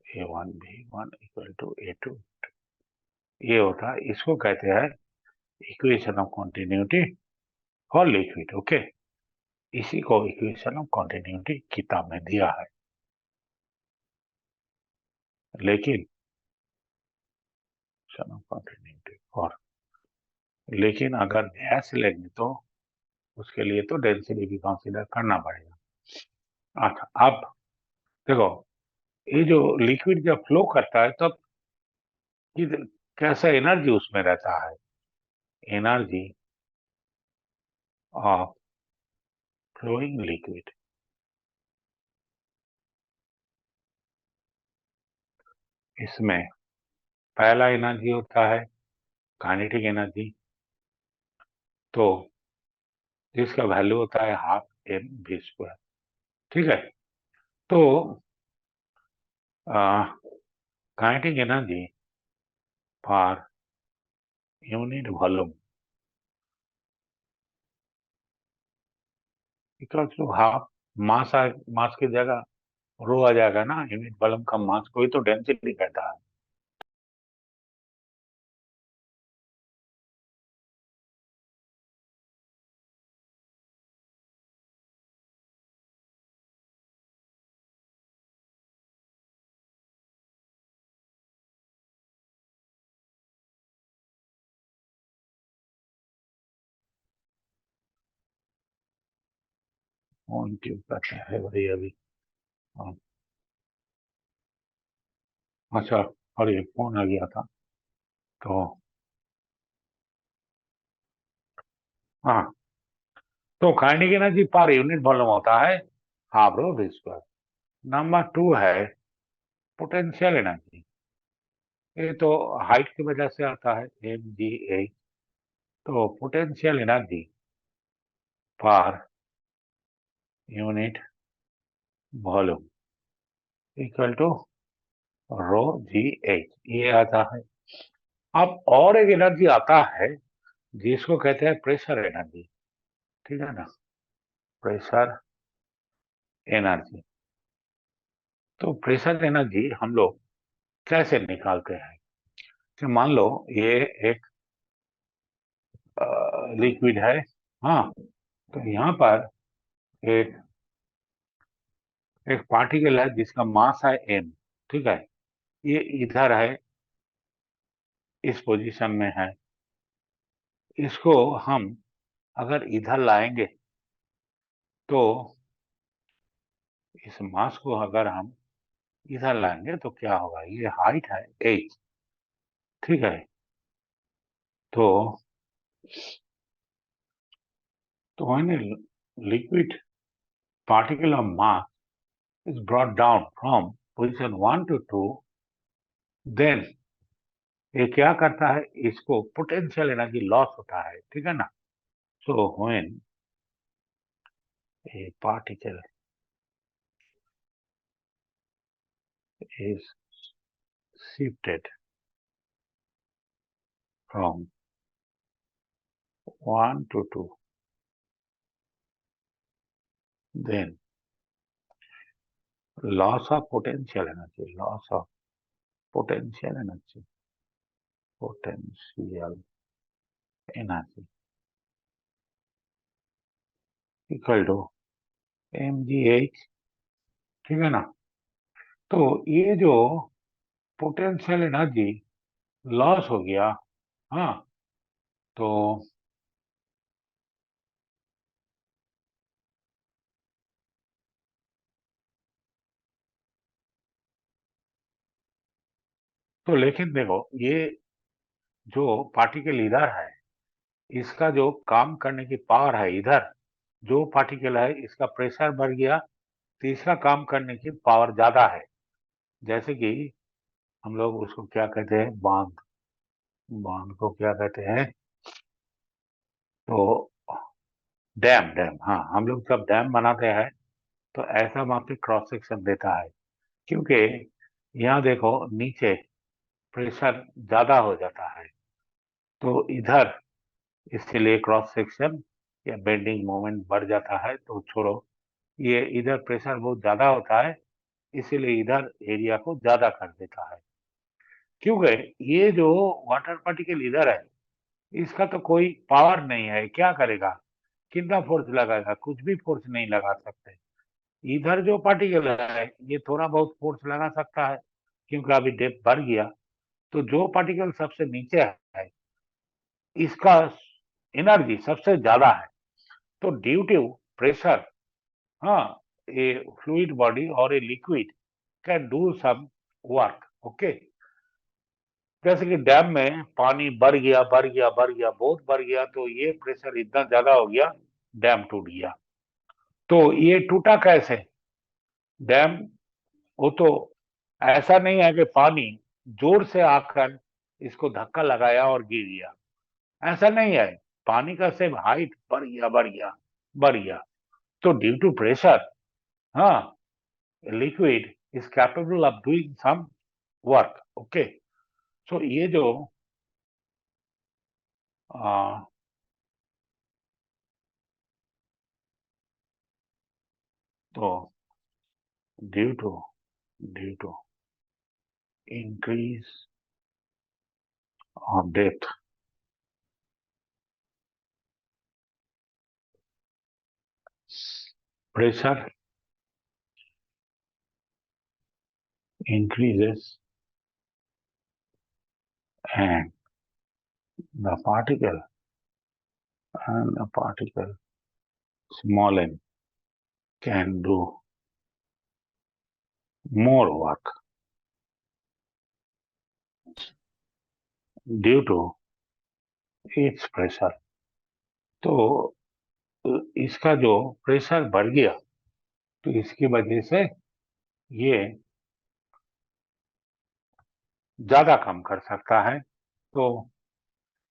A: equal to A2। ये होता है, इसको कहते हैं equation of continuity for liquid. Okay, इसी को इक्वेशन ऑफ कॉन्टिन्यूटी किताब में दिया है, लेकिन कॉन्टिन्यूटी फॉर, लेकिन अगर गैस लेंगे तो उसके लिए तो डेंसिटी भी कंसीडर करना पड़ेगा। अच्छा, अब देखो, ये जो लिक्विड जब फ्लो करता है तब कैसा एनर्जी उसमें रहता है, एनर्जी ऑफ फ्लोइंग लिक्विड। इसमें पहला एनर्जी होता है काइनेटिक एनर्जी, तो जिसका वैल्यू होता है हाफ mv²। ठीक है, तो kinetic energy for unit volume equal to half mass. Mass की जगह रो आ जाएगा ना, यूनिट वॉल्यूम का मास को ही तो डेंसिटी कहता है। फोन क्यों करते हैं भाई अभी? हाँ, अच्छा, और ये फोन आ गया था तो हाँ, तो kinetic energy per unit volume होता है हाफ रो v²। नंबर 2 है पोटेंशियल एनर्जी। ये तो हाइट की वजह से आता है mgh। तो potential energy per unit volume equal to rho G H, ये आता है। अब और एक एनर्जी आता है जिसको कहते हैं प्रेशर एनर्जी। ठीक है ना, प्रेशर एनर्जी। तो प्रेशर एनर्जी हम लोग कैसे निकालते हैं कि मान लो ये एक लिक्विड है, हाँ, तो यहाँ पर एक एक पार्टिकल है जिसका मास है m। ठीक है, ये इधर है, इस पोजीशन में है। इसको हम अगर इधर लाएंगे तो इस मास को अगर हम इधर लाएंगे तो क्या होगा, ये हाइट है h। ठीक है, तो when a liquid particle of mass is brought down from position 1 to 2, then ये क्या करता है, इसको पोटेंशियल एनर्जी लॉस होता है। ठीक है ना, so when a particle is shifted from 1 to 2, then loss of potential energy equal to mgh। ठीक है ना, तो ये जो पोटेंशियल एनर्जी लॉस हो गया, हाँ, तो लेकिन देखो, ये जो पार्टिकल इधर है, इसका जो काम करने की पावर है, इधर जो पार्टिकल है इसका प्रेशर बढ़ गया, तो इसका काम करने की पावर ज्यादा है। जैसे कि हम लोग उसको क्या कहते हैं, बांध बांध को क्या कहते हैं, तो डैम। हाँ, हम लोग जब डैम बनाते हैं तो ऐसा वहां पे क्रॉस सेक्शन देता है, क्योंकि यहाँ देखो नीचे प्रेशर ज्यादा हो जाता है, तो इधर इसलिए क्रॉस सेक्शन या बेंडिंग मोमेंट बढ़ जाता है। तो छोड़ो, ये इधर प्रेशर बहुत ज्यादा होता है, इसीलिए इधर एरिया को ज्यादा कर देता है। क्योंकि ये जो वाटर पार्टिकल इधर है, इसका तो कोई पावर नहीं है, क्या करेगा, कितना फोर्स लगाएगा, कुछ भी फोर्स नहीं लगा सकते। इधर जो पार्टिकल है ये थोड़ा बहुत फोर्स लगा सकता है, क्योंकि अभी डेप्थ बढ़ गया। तो जो पार्टिकल सबसे नीचे है इसका एनर्जी सबसे ज्यादा है। तो ड्यू टू प्रेशर, हाँ, ए फ्लूइड बॉडी और a liquid can do some work. Okay, जैसे कि डैम में पानी बहुत बढ़ गया, तो ये प्रेशर इतना ज्यादा हो गया, डैम टूट गया। तो ये टूटा कैसे डैम? वो तो ऐसा नहीं है कि पानी जोर से आकर इसको धक्का लगाया और गिर गया, ऐसा नहीं है। पानी का सिर्फ हाइट बढ़ गया। तो ड्यू टू प्रेशर, हाँ, liquid is capable of doing some work. Okay, so ये जो आ, तो due to increase of depth, pressure increases and the particle small n can do more work due to its pressure। तो इसका जो pressure बढ़ गया, तो इसकी वजह से ये ज्यादा काम कर सकता है। तो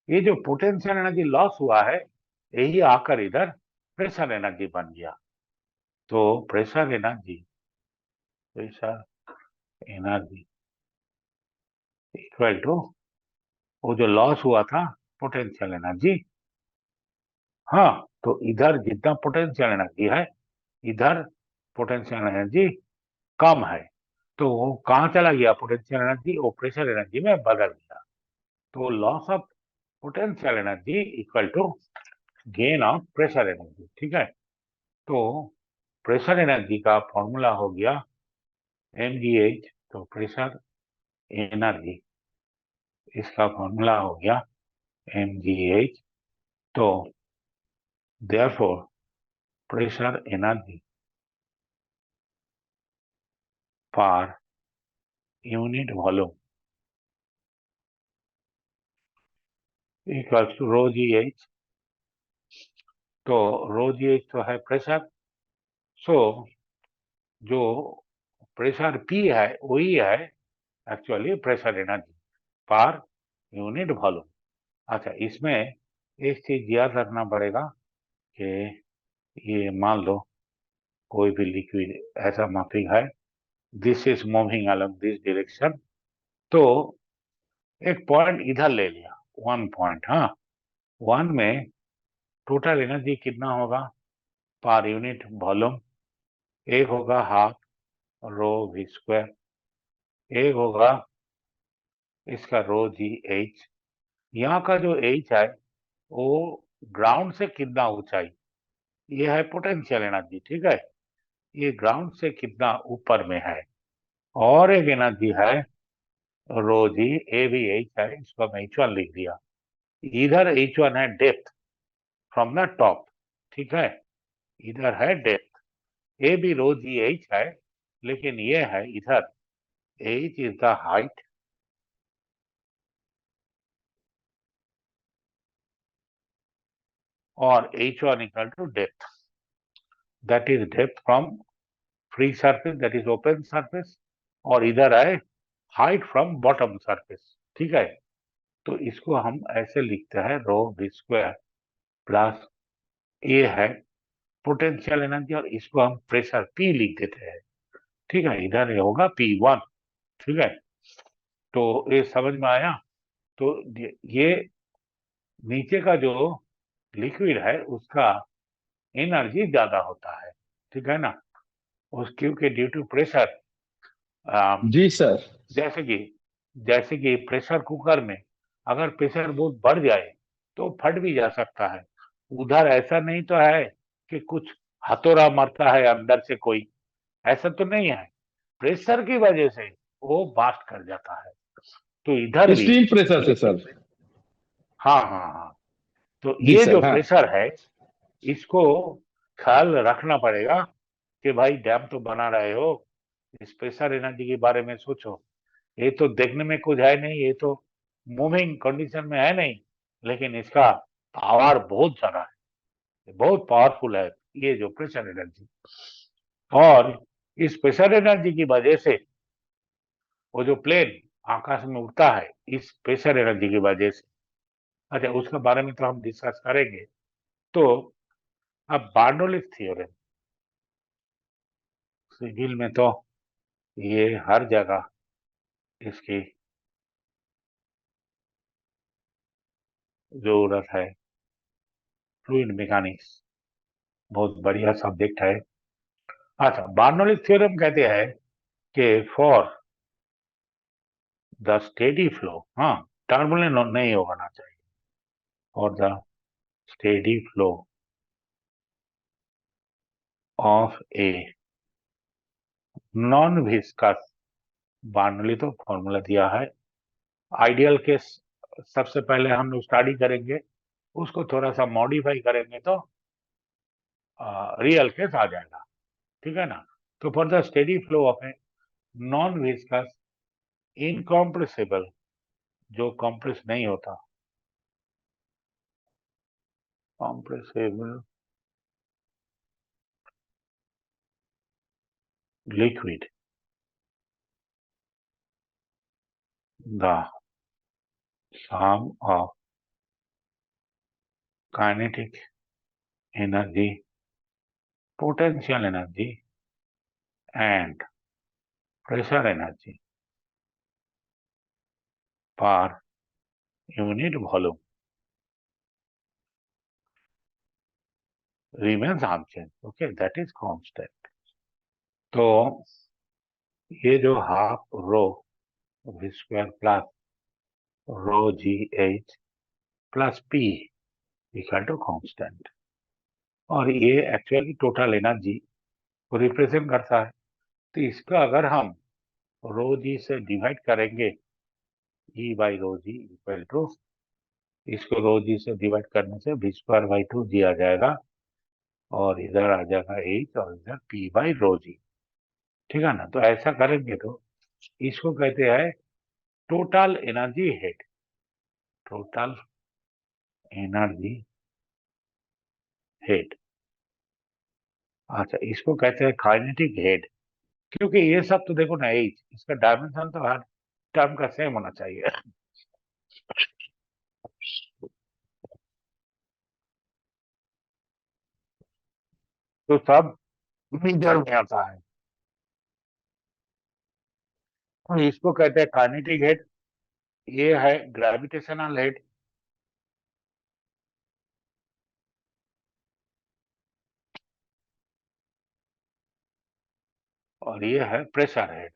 A: ये जो पोटेंशियल एनर्जी लॉस हुआ है, यही आकर इधर प्रेशर एनर्जी बन गया। तो प्रेशर एनर्जी इक्वल टू वो जो लॉस हुआ था पोटेंशियल एनर्जी। हाँ, तो इधर जितना पोटेंशियल एनर्जी है, इधर पोटेंशियल एनर्जी कम है, तो वो कहाँ चला गया पोटेंशियल एनर्जी? वो प्रेशर एनर्जी में बदल गया। तो loss of potential energy equal to gain of pressure energy. ठीक है, तो प्रेशर एनर्जी का फॉर्मूला हो गया mgh, तो प्रेशर एनर्जी इसका फॉर्मूला हो गया mgh। तो therefore pressure energy per unit volume equals to rho gh। तो rho gh तो है प्रेशर, सो जो प्रेशर P है वही है actually pressure energy per unit volume. अच्छा, इसमें एक चीज याद रखना पड़ेगा कि ये मान लो कोई भी लिक्विड ऐसा माफिक है, this is moving along this direction, तो एक पॉइंट इधर ले लिया, 1 पॉइंट। हाँ, 1 में टोटल एनर्जी कितना होगा पर यूनिट वॉल्यूम? एक होगा हाफ रो वी स्क्वायर, एक होगा इसका रो जी एच। यहाँ का जो एच है वो ग्राउंड से कितना ऊंचाई, ये है पोटेंशियल एनर्जी। ठीक है, ये ग्राउंड से कितना ऊपर में है। और एक एनर्जी है रो जी, ए भी एच है, इसको मैं H1 लिख दिया। इधर H1 है डेप्थ फ्रॉम द टॉप, ठीक है, इधर है डेप्थ, ये भी रो जी एच है, लेकिन ये है इधर H इज द हाइट और H1 equal to depth, that is depth from free surface, that is open surface, और इधर है हाइट फ्रॉम बॉटम सरफेस, ठीक है। तो इसको हम ऐसे लिखते हैं रो वी स्क्वायर प्लस ए है पोटेंशियल एनर्जी, और इसको हम प्रेशर P लिख देते हैं, ठीक है, इधर ये होगा P1, ठीक है। तो ये समझ में आया। तो ये नीचे का जो लिक्विड है उसका एनर्जी ज्यादा होता है, ठीक है ना, उस क्योंकि ड्यू टू प्रेशर,
B: जी सर।
A: जैसे कि प्रेशर कुकर में अगर प्रेशर बहुत बढ़ जाए तो फट भी जा सकता है। उधर ऐसा नहीं तो है कि कुछ हथौड़ा मारता है अंदर से कोई, ऐसा तो नहीं है, प्रेशर की वजह से वो बास्ट कर जाता है। तो इधर भी
B: स्टीम प्रेशर से सर।
A: हाँ हाँ हाँ, तो
B: जी
A: ये जो
B: सर, हाँ।
A: प्रेशर है इसको ख्याल रखना पड़ेगा कि भाई डैम तो बना रहे हो, इस प्रेशर एनर्जी के बारे में सोचो। ये तो देखने में कुछ है नहीं, ये तो मूविंग कंडीशन में है नहीं, लेकिन इसका पावर बहुत ज्यादा है, बहुत पावरफुल है ये जो प्रेशर एनर्जी। और इस प्रेशर एनर्जी की वजह से वो जो प्लेन आकाश में उड़ता है इस प्रेशर एनर्जी की वजह से, अच्छा उसके बारे में तो हम डिस्कस करेंगे। तो अब बार्नौलीज थ्योरम, सिविल में तो ये हर जगह इसकी जरूरत है, फ्लूइड मैकेनिक्स बहुत बढ़िया सब्जेक्ट है। अच्छा, बार्नौलीज थ्योरम कहते हैं कि फॉर द स्टेडी फ्लो, हाँ टर्बुलेंट नहीं होना चाहिए, for the steady flow of a non viscous, Bernoulli तो फॉर्मूला दिया है, आइडियल केस सबसे पहले हम लोग स्टडी करेंगे, उसको थोड़ा सा मॉडिफाई करेंगे तो रियल केस आ जाएगा, ठीक है ना। तो for the steady flow of a non viscous incompressible, जो कॉम्प्रेस नहीं होता, compressible liquid, the sum of kinetic energy, potential energy and pressure energy per unit volume remains unchanged. Okay, that is constant. तो ये जो half rho V square plus rho G H plus P equal to constant, और ये actually total energy को represent करता है। तो इसका अगर हम रो जी से डिवाइड करेंगे, E by rho g equal to, इसको रो जी से डिवाइड करने से वी स्क्वायर बाई 2 जी आ जाएगा, और इधर आ जाएगा एच, और इधर पी बाई रो जी, ठीक है ना। तो ऐसा करेंगे तो इसको कहते हैं total energy head, total energy head. अच्छा, इसको कहते हैं काइनेटिक हेड, क्योंकि ये सब तो देखो ना एच, इसका डायमेंशन तो हर टर्म का सेम होना चाहिए। तो सब मीटर में आता है, तो इसको कहते हैं काइनेटिक हेड। ये है ग्रेविटेशनल हेड, और ये है प्रेशर हेड,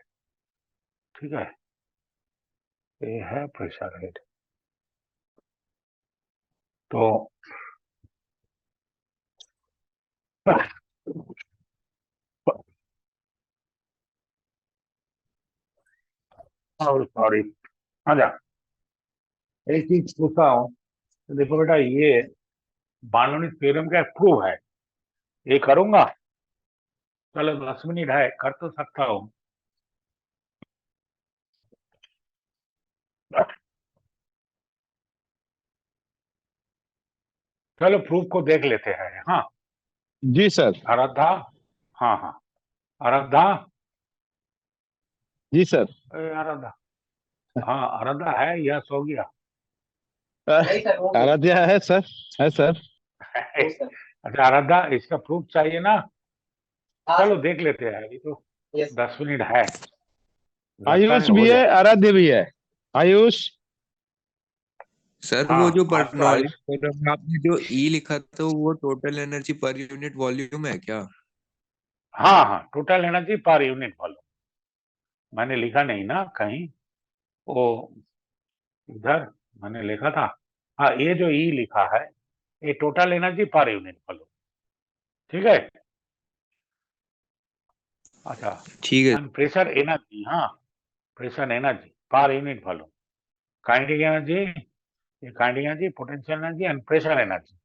A: ठीक है, ये है प्रेशर हेड। तो सॉरी, अच्छा एक चीज पूछता हूँ, तो देखो बेटा, ये बार्नौली थ्योरम का प्रूव है, ये करूंगा। चलो 10 मिनट है, कर तो सकता हूँ। चलो प्रूफ को देख लेते हैं। हाँ
B: जी सर।
A: आराधा, हाँ हाँ आराधा,
B: जी सर।
A: आराधा, हाँ आराधा है, यस हो गया।
C: नहीं सर, वो
B: आराध्या है सर। है सर।
A: अच्छा आराधा, इसका प्रूफ चाहिए ना?
C: हाँ
A: चलो देख लेते हैं, अभी तो
C: यस
A: 10 मिनट है, लगता
B: आयुष
A: है हो
B: भी है,
A: जाए।
B: आराध्य भी है। आयुष।
E: सर वो
A: हाँ
E: जो
A: आज तो
E: बर्नौली
A: आयुष,
E: थ्योरम में आपने जो ई लिखा था वो total energy per unit volume है क्या?
A: हाँ हाँ total energy per unit volume, मैंने लिखा नहीं ना कहीं, वो इधर मैंने लिखा था। हाँ ये जो ई लिखा है, ये total energy per unit volume, ठीक है। अच्छा,
E: ठीक है।
A: एंड प्रेशर एनर्जी, हाँ pressure energy per unit volume, kinetic energy, ये kinetic energy, potential energy and pressure energy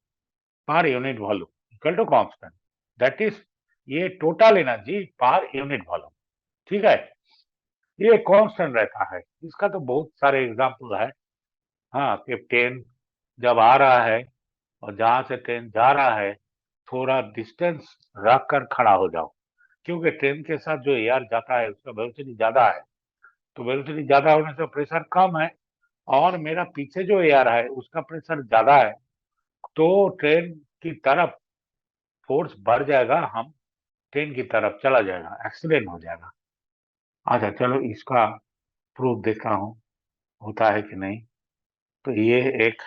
A: per unit volume equal to constant, that is ये total energy per unit volume, ठीक है। ये कांस्टेंट रहता है, इसका तो बहुत सारे एग्जांपल है। हाँ कि ट्रेन जब आ रहा है और जहां से ट्रेन जा रहा है, थोड़ा डिस्टेंस रख कर खड़ा हो जाओ, क्योंकि ट्रेन के साथ जो एयर जाता है उसका वेलोसिटी ज्यादा है, तो वेलोसिटी ज्यादा होने से प्रेशर कम है, और मेरा पीछे जो एयर है उसका प्रेशर ज्यादा है, तो ट्रेन की तरफ फोर्स बढ़ जाएगा, हम ट्रेन की तरफ चला जाएगा, एक्सीडेंट हो जाएगा। अच्छा चलो इसका प्रूफ देखता हूँ होता है कि नहीं। तो ये एक,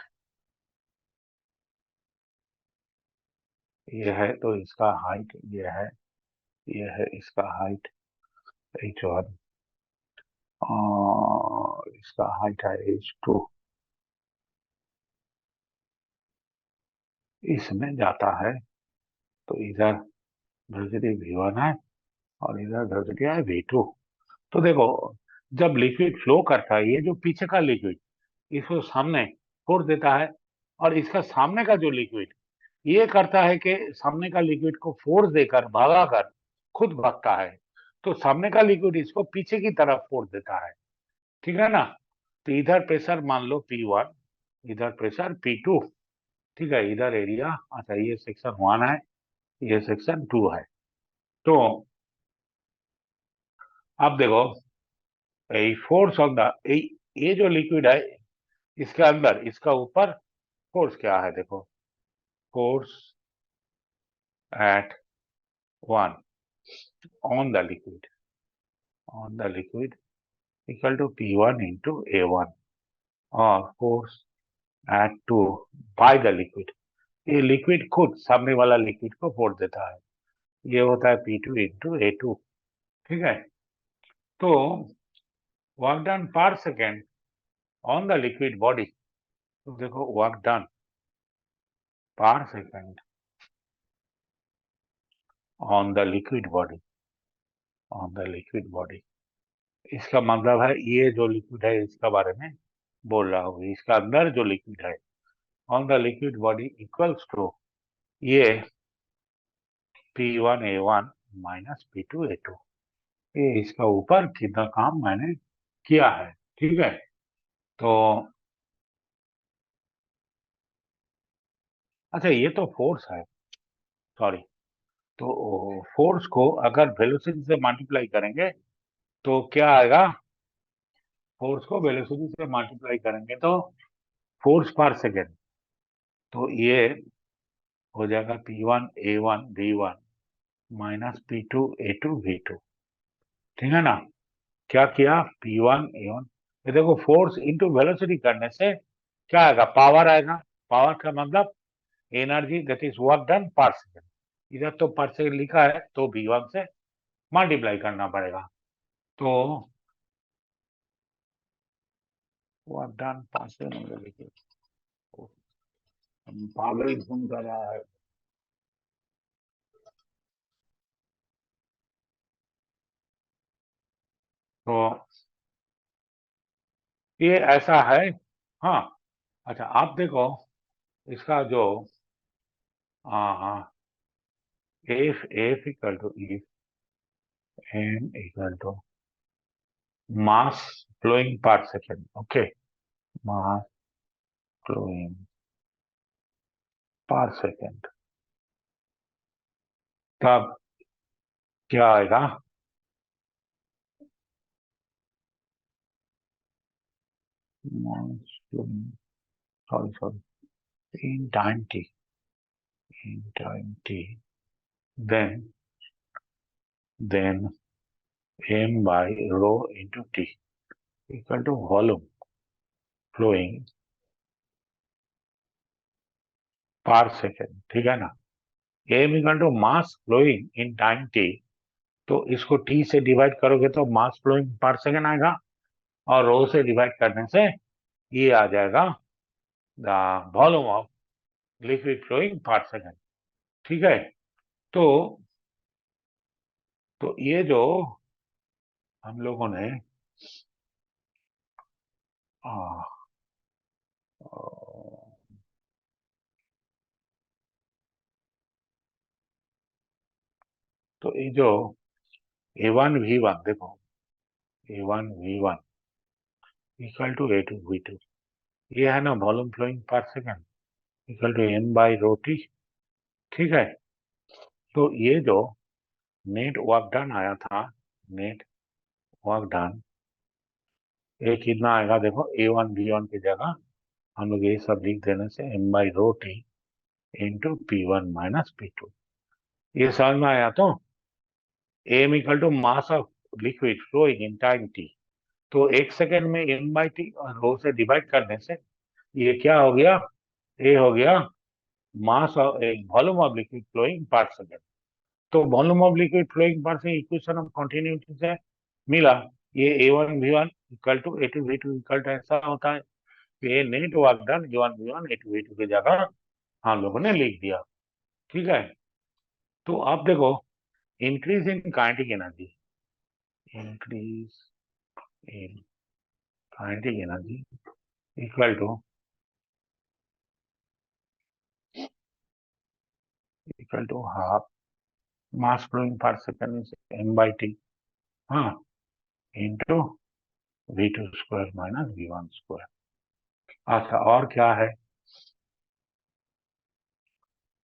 A: ये है तो इसका हाइट ये है इसका हाइट h1, और इसका हाइट है h2, इसमें जाता है तो इधर वेलोसिटी v1 है और इधर वेलोसिटी है v2। तो देखो, जब लिक्विड फ्लो करता है, ये जो पीछे का लिक्विड इसको सामने फोर्स देता है, और इसका सामने का जो लिक्विड ये करता है कि सामने का लिक्विड को फोर्स देकर भगा कर खुद भागता है, तो सामने का लिक्विड इसको पीछे की तरफ फोर्स देता है, ठीक है ना। तो इधर प्रेशर मान लो P1, इधर प्रेशर P2, ठीक है, इधर एरिया। अच्छा ये सेक्शन 1 है, ये सेक्शन 2 है। तो अब देखो, फोर्स ऑन द, ये जो लिक्विड है इसके अंदर, इसका ऊपर फोर्स क्या है देखो, force at 1 on the liquid, on the liquid equal to P1 into A1, और force at 2 by the liquid, ये लिक्विड खुद सामने वाला लिक्विड को फोर्स देता है, ये होता है P2 इंटू A2, ठीक है। तो वर्क डन पर second on the liquid body, तो देखो वर्क डन पर second on the liquid body, on the liquid body, इसका मतलब है ये जो लिक्विड है इसका बारे में बोल रहा हूँ, इसका अंदर जो लिक्विड है on the liquid body equals to ये P1A1 माइनस P2A2, ये इसका ऊपर कितना काम मैंने किया है, ठीक है। तो अच्छा ये तो फोर्स है, सॉरी, तो फोर्स को अगर वेलोसिटी से मल्टीप्लाई करेंगे तो क्या आएगा, फोर्स को वेलोसिटी से मल्टीप्लाई करेंगे तो फोर्स पर सेकेंड, तो ये हो जाएगा P1A1V1 माइनस P2A2V2, ठीक है ना। क्या किया, P1A1, ये देखो फोर्स इंटू वेलोसिटी करने से क्या आएगा, पावर आएगा। पावर का मतलब energy, that is work done पर सेकेंड, इधर तो पर सेकेंड लिखा है तो V1 से मल्टीप्लाई करना पड़ेगा, तो वर्क डन पर सेकेंड लिखिए, पागल घूम कर रहा है। तो ये ऐसा है। हाँ अच्छा आप देखो, इसका जो if equal to if m equal to mass flowing per second, okay, mass flowing per second, तब क्या आएगा? Mass flowing, sorry, in time t, then m by rho into t equal to volume flowing per second, ठीक है ना? m equal to mass flowing in time t, तो इसको t से divide करोगे तो मास फ्लोइंग पर सेकेंड आएगा, और रो से डिवाइड करने से ये आ जाएगा the volume of liquid flowing per second, ठीक है? तो ये जो हम लोगों ने तो ये जो A1 V1 देखो, A1 V1 equal to A2 V2, ये है ना volume flowing per second equal to m by rho T, ठीक है? तो ये जो नेट वर्क डन आया था, नेट वर्क डन, ये कितना आएगा? देखो A1 V1 की जगह हम लोग ये सब लिख देने से m by rho T into P1 minus P2, ये समझ में आया? तो m equal to mass of liquid flowing in time t, तो 1 सेकेंड में m बाई टी और रो से डिवाइड करने से ये क्या हो गया? ये हो गया mass of volume of liquid flowing per second. तो volume of liquid flowing per से इक्वेशन ऑफ कंटिन्यूटी से मिला, ये A1 V1 equal to A2 V2 equal to ऐसा होता है। ये net work done A1 V1 A2 V2 की जगह हम लोगों ने लिख दिया, ठीक है? तो आप देखो, increase in kinetic energy, increase in kinetic energy equal to half mass flowing per second is m by t, हाँ, into V2 square minus V1 square. अच्छा, और क्या है?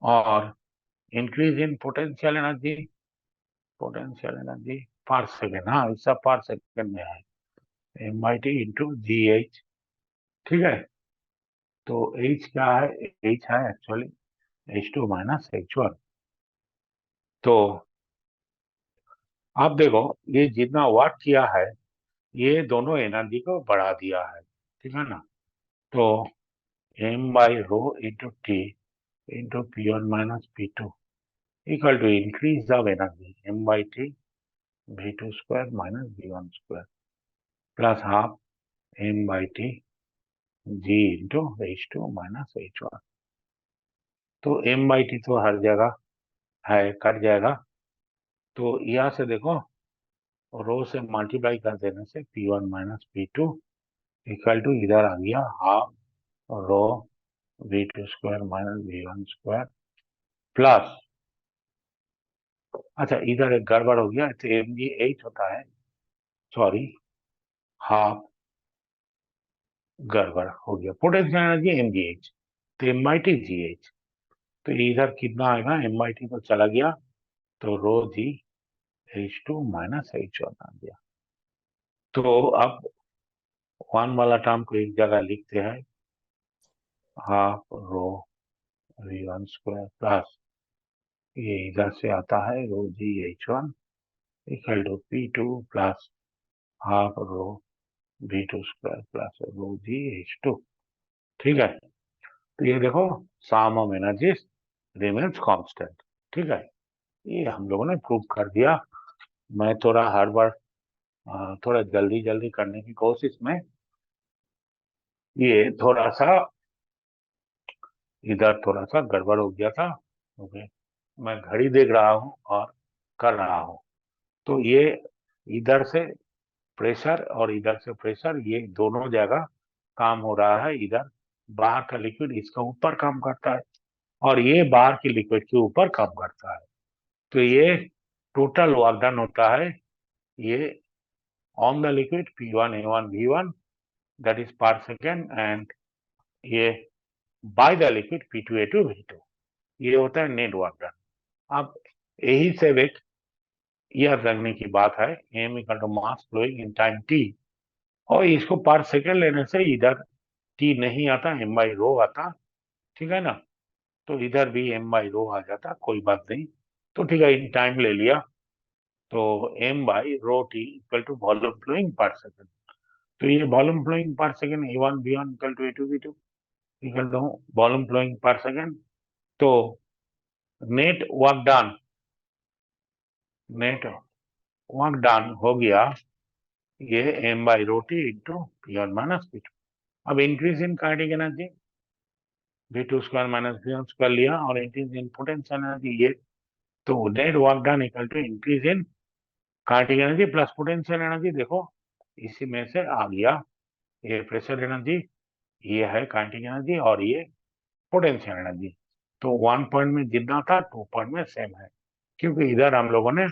A: और increase in potential energy per second, हाँ, इस सब पर सेकेंड में है, m by t into GH, ठीक है? तो H क्या है? H है एक्चुअली H2 माइनस H1। तो आप देखो, ये जितना वर्क किया है, ये दोनों एनर्जी को बढ़ा दिया है, ठीक है ना? तो m by rho into t into P1 minus P2 equal to increase of energy m by t V2 square minus V1 square plus half m by t G into H2 minus H1। तो m by t तो हर जगह है, cut जाएगा। तो यहाँ से देखो, रो से मल्टीप्लाई कर देने से P1 minus P2 equal to इधर आ गया half rho V2 square minus V1 square plus, अच्छा इधर एक गड़बड़ हो गया, तो mgh होता है, सॉरी, हाफ गड़बड़ हो गया, पोटेंशियल एनर्जी mgh, तो m by t gh, तो इधर कितना आएगा? m by t तो चला गया, तो रो जी H2 माइनस H1 आ गया। तो अब वन वाला टर्म को एक जगह लिखते हैं, half rho V1 square plus ये इधर से आता है rho G H1 equal to P2 plus half rho V2 square plus rho G H2, ठीक है? तो ये देखो, sum of energies remains constant, ठीक है? ये हम लोगों ने प्रूव कर दिया। मैं थोड़ा हर बार थोड़ा जल्दी करने की कोशिश में ये थोड़ा सा इधर थोड़ा सा गड़बड़ हो गया था, ओके? मैं घड़ी देख रहा हूँ और कर रहा हूँ, तो ये इधर से प्रेशर और इधर से प्रेशर, ये दोनों जगह काम हो रहा है इधर बाहर का लिक्विड इसका ऊपर काम करता है और ये बाहर की लिक्विड के ऊपर काम करता है। तो ये टोटल वर्क डन होता है ये on the liquid P1 A1 V1 that is पर सेकेंड एंड ये bye the liquid P2 A2 V2 ये होता है नेट वर्क डन। अब यही से एक याद रखने की बात है m equal to mass flowing in time t और इसको पर सेकेंड लेने से इधर t नहीं आता m बाई रो आता, ठीक है ना। तो इधर भी m बाई रो आ जाता, कोई बात नहीं। तो ठीक है, इन टाइम ले लिया तो m by rho t equal to volume flowing per second. तो ये volume flowing per second A1 V1 equal to A2 V2 equal to volume flowing per second. तो नेट वर्क डन हो गया ये m by rho t into P1 minus P2। अब increase in kinetic energy V2 square minus V1 square लिया और increase in potential energy ये, तो net work done equal to increase in kinetic energy plus potential energy. देखो इसी में से आ गया ये प्रेशर एनर्जी, ये है काइनेटिक एनर्जी और ये पोटेंशियल एनर्जी। तो 1 पॉइंट में जितना था 2 पॉइंट में सेम है, क्योंकि इधर हम लोगों ने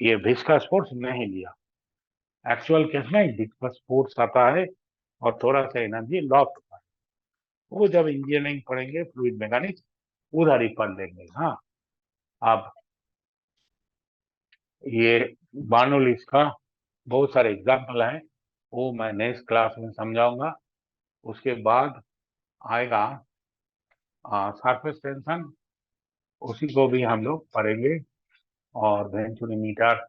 A: ये विस्कस फोर्स नहीं लिया। एक्चुअल केस में विस्कस फोर्स आता है और थोड़ा सा एनर्जी लॉस्ट होता है, वो जब इंजीनियरिंग पढ़ेंगे फ्लूइड मैकेनिक्स उधर ही पढ़ लेंगे। हाँ, अब ये बार्नौलीज का बहुत सारे एग्जाम्पल हैं, वो मैं नेक्स्ट क्लास में समझाऊंगा। उसके बाद आएगा सरफेस टेंशन, उसी को भी हम लोग पढ़ेंगे और वेंचुरीमीटर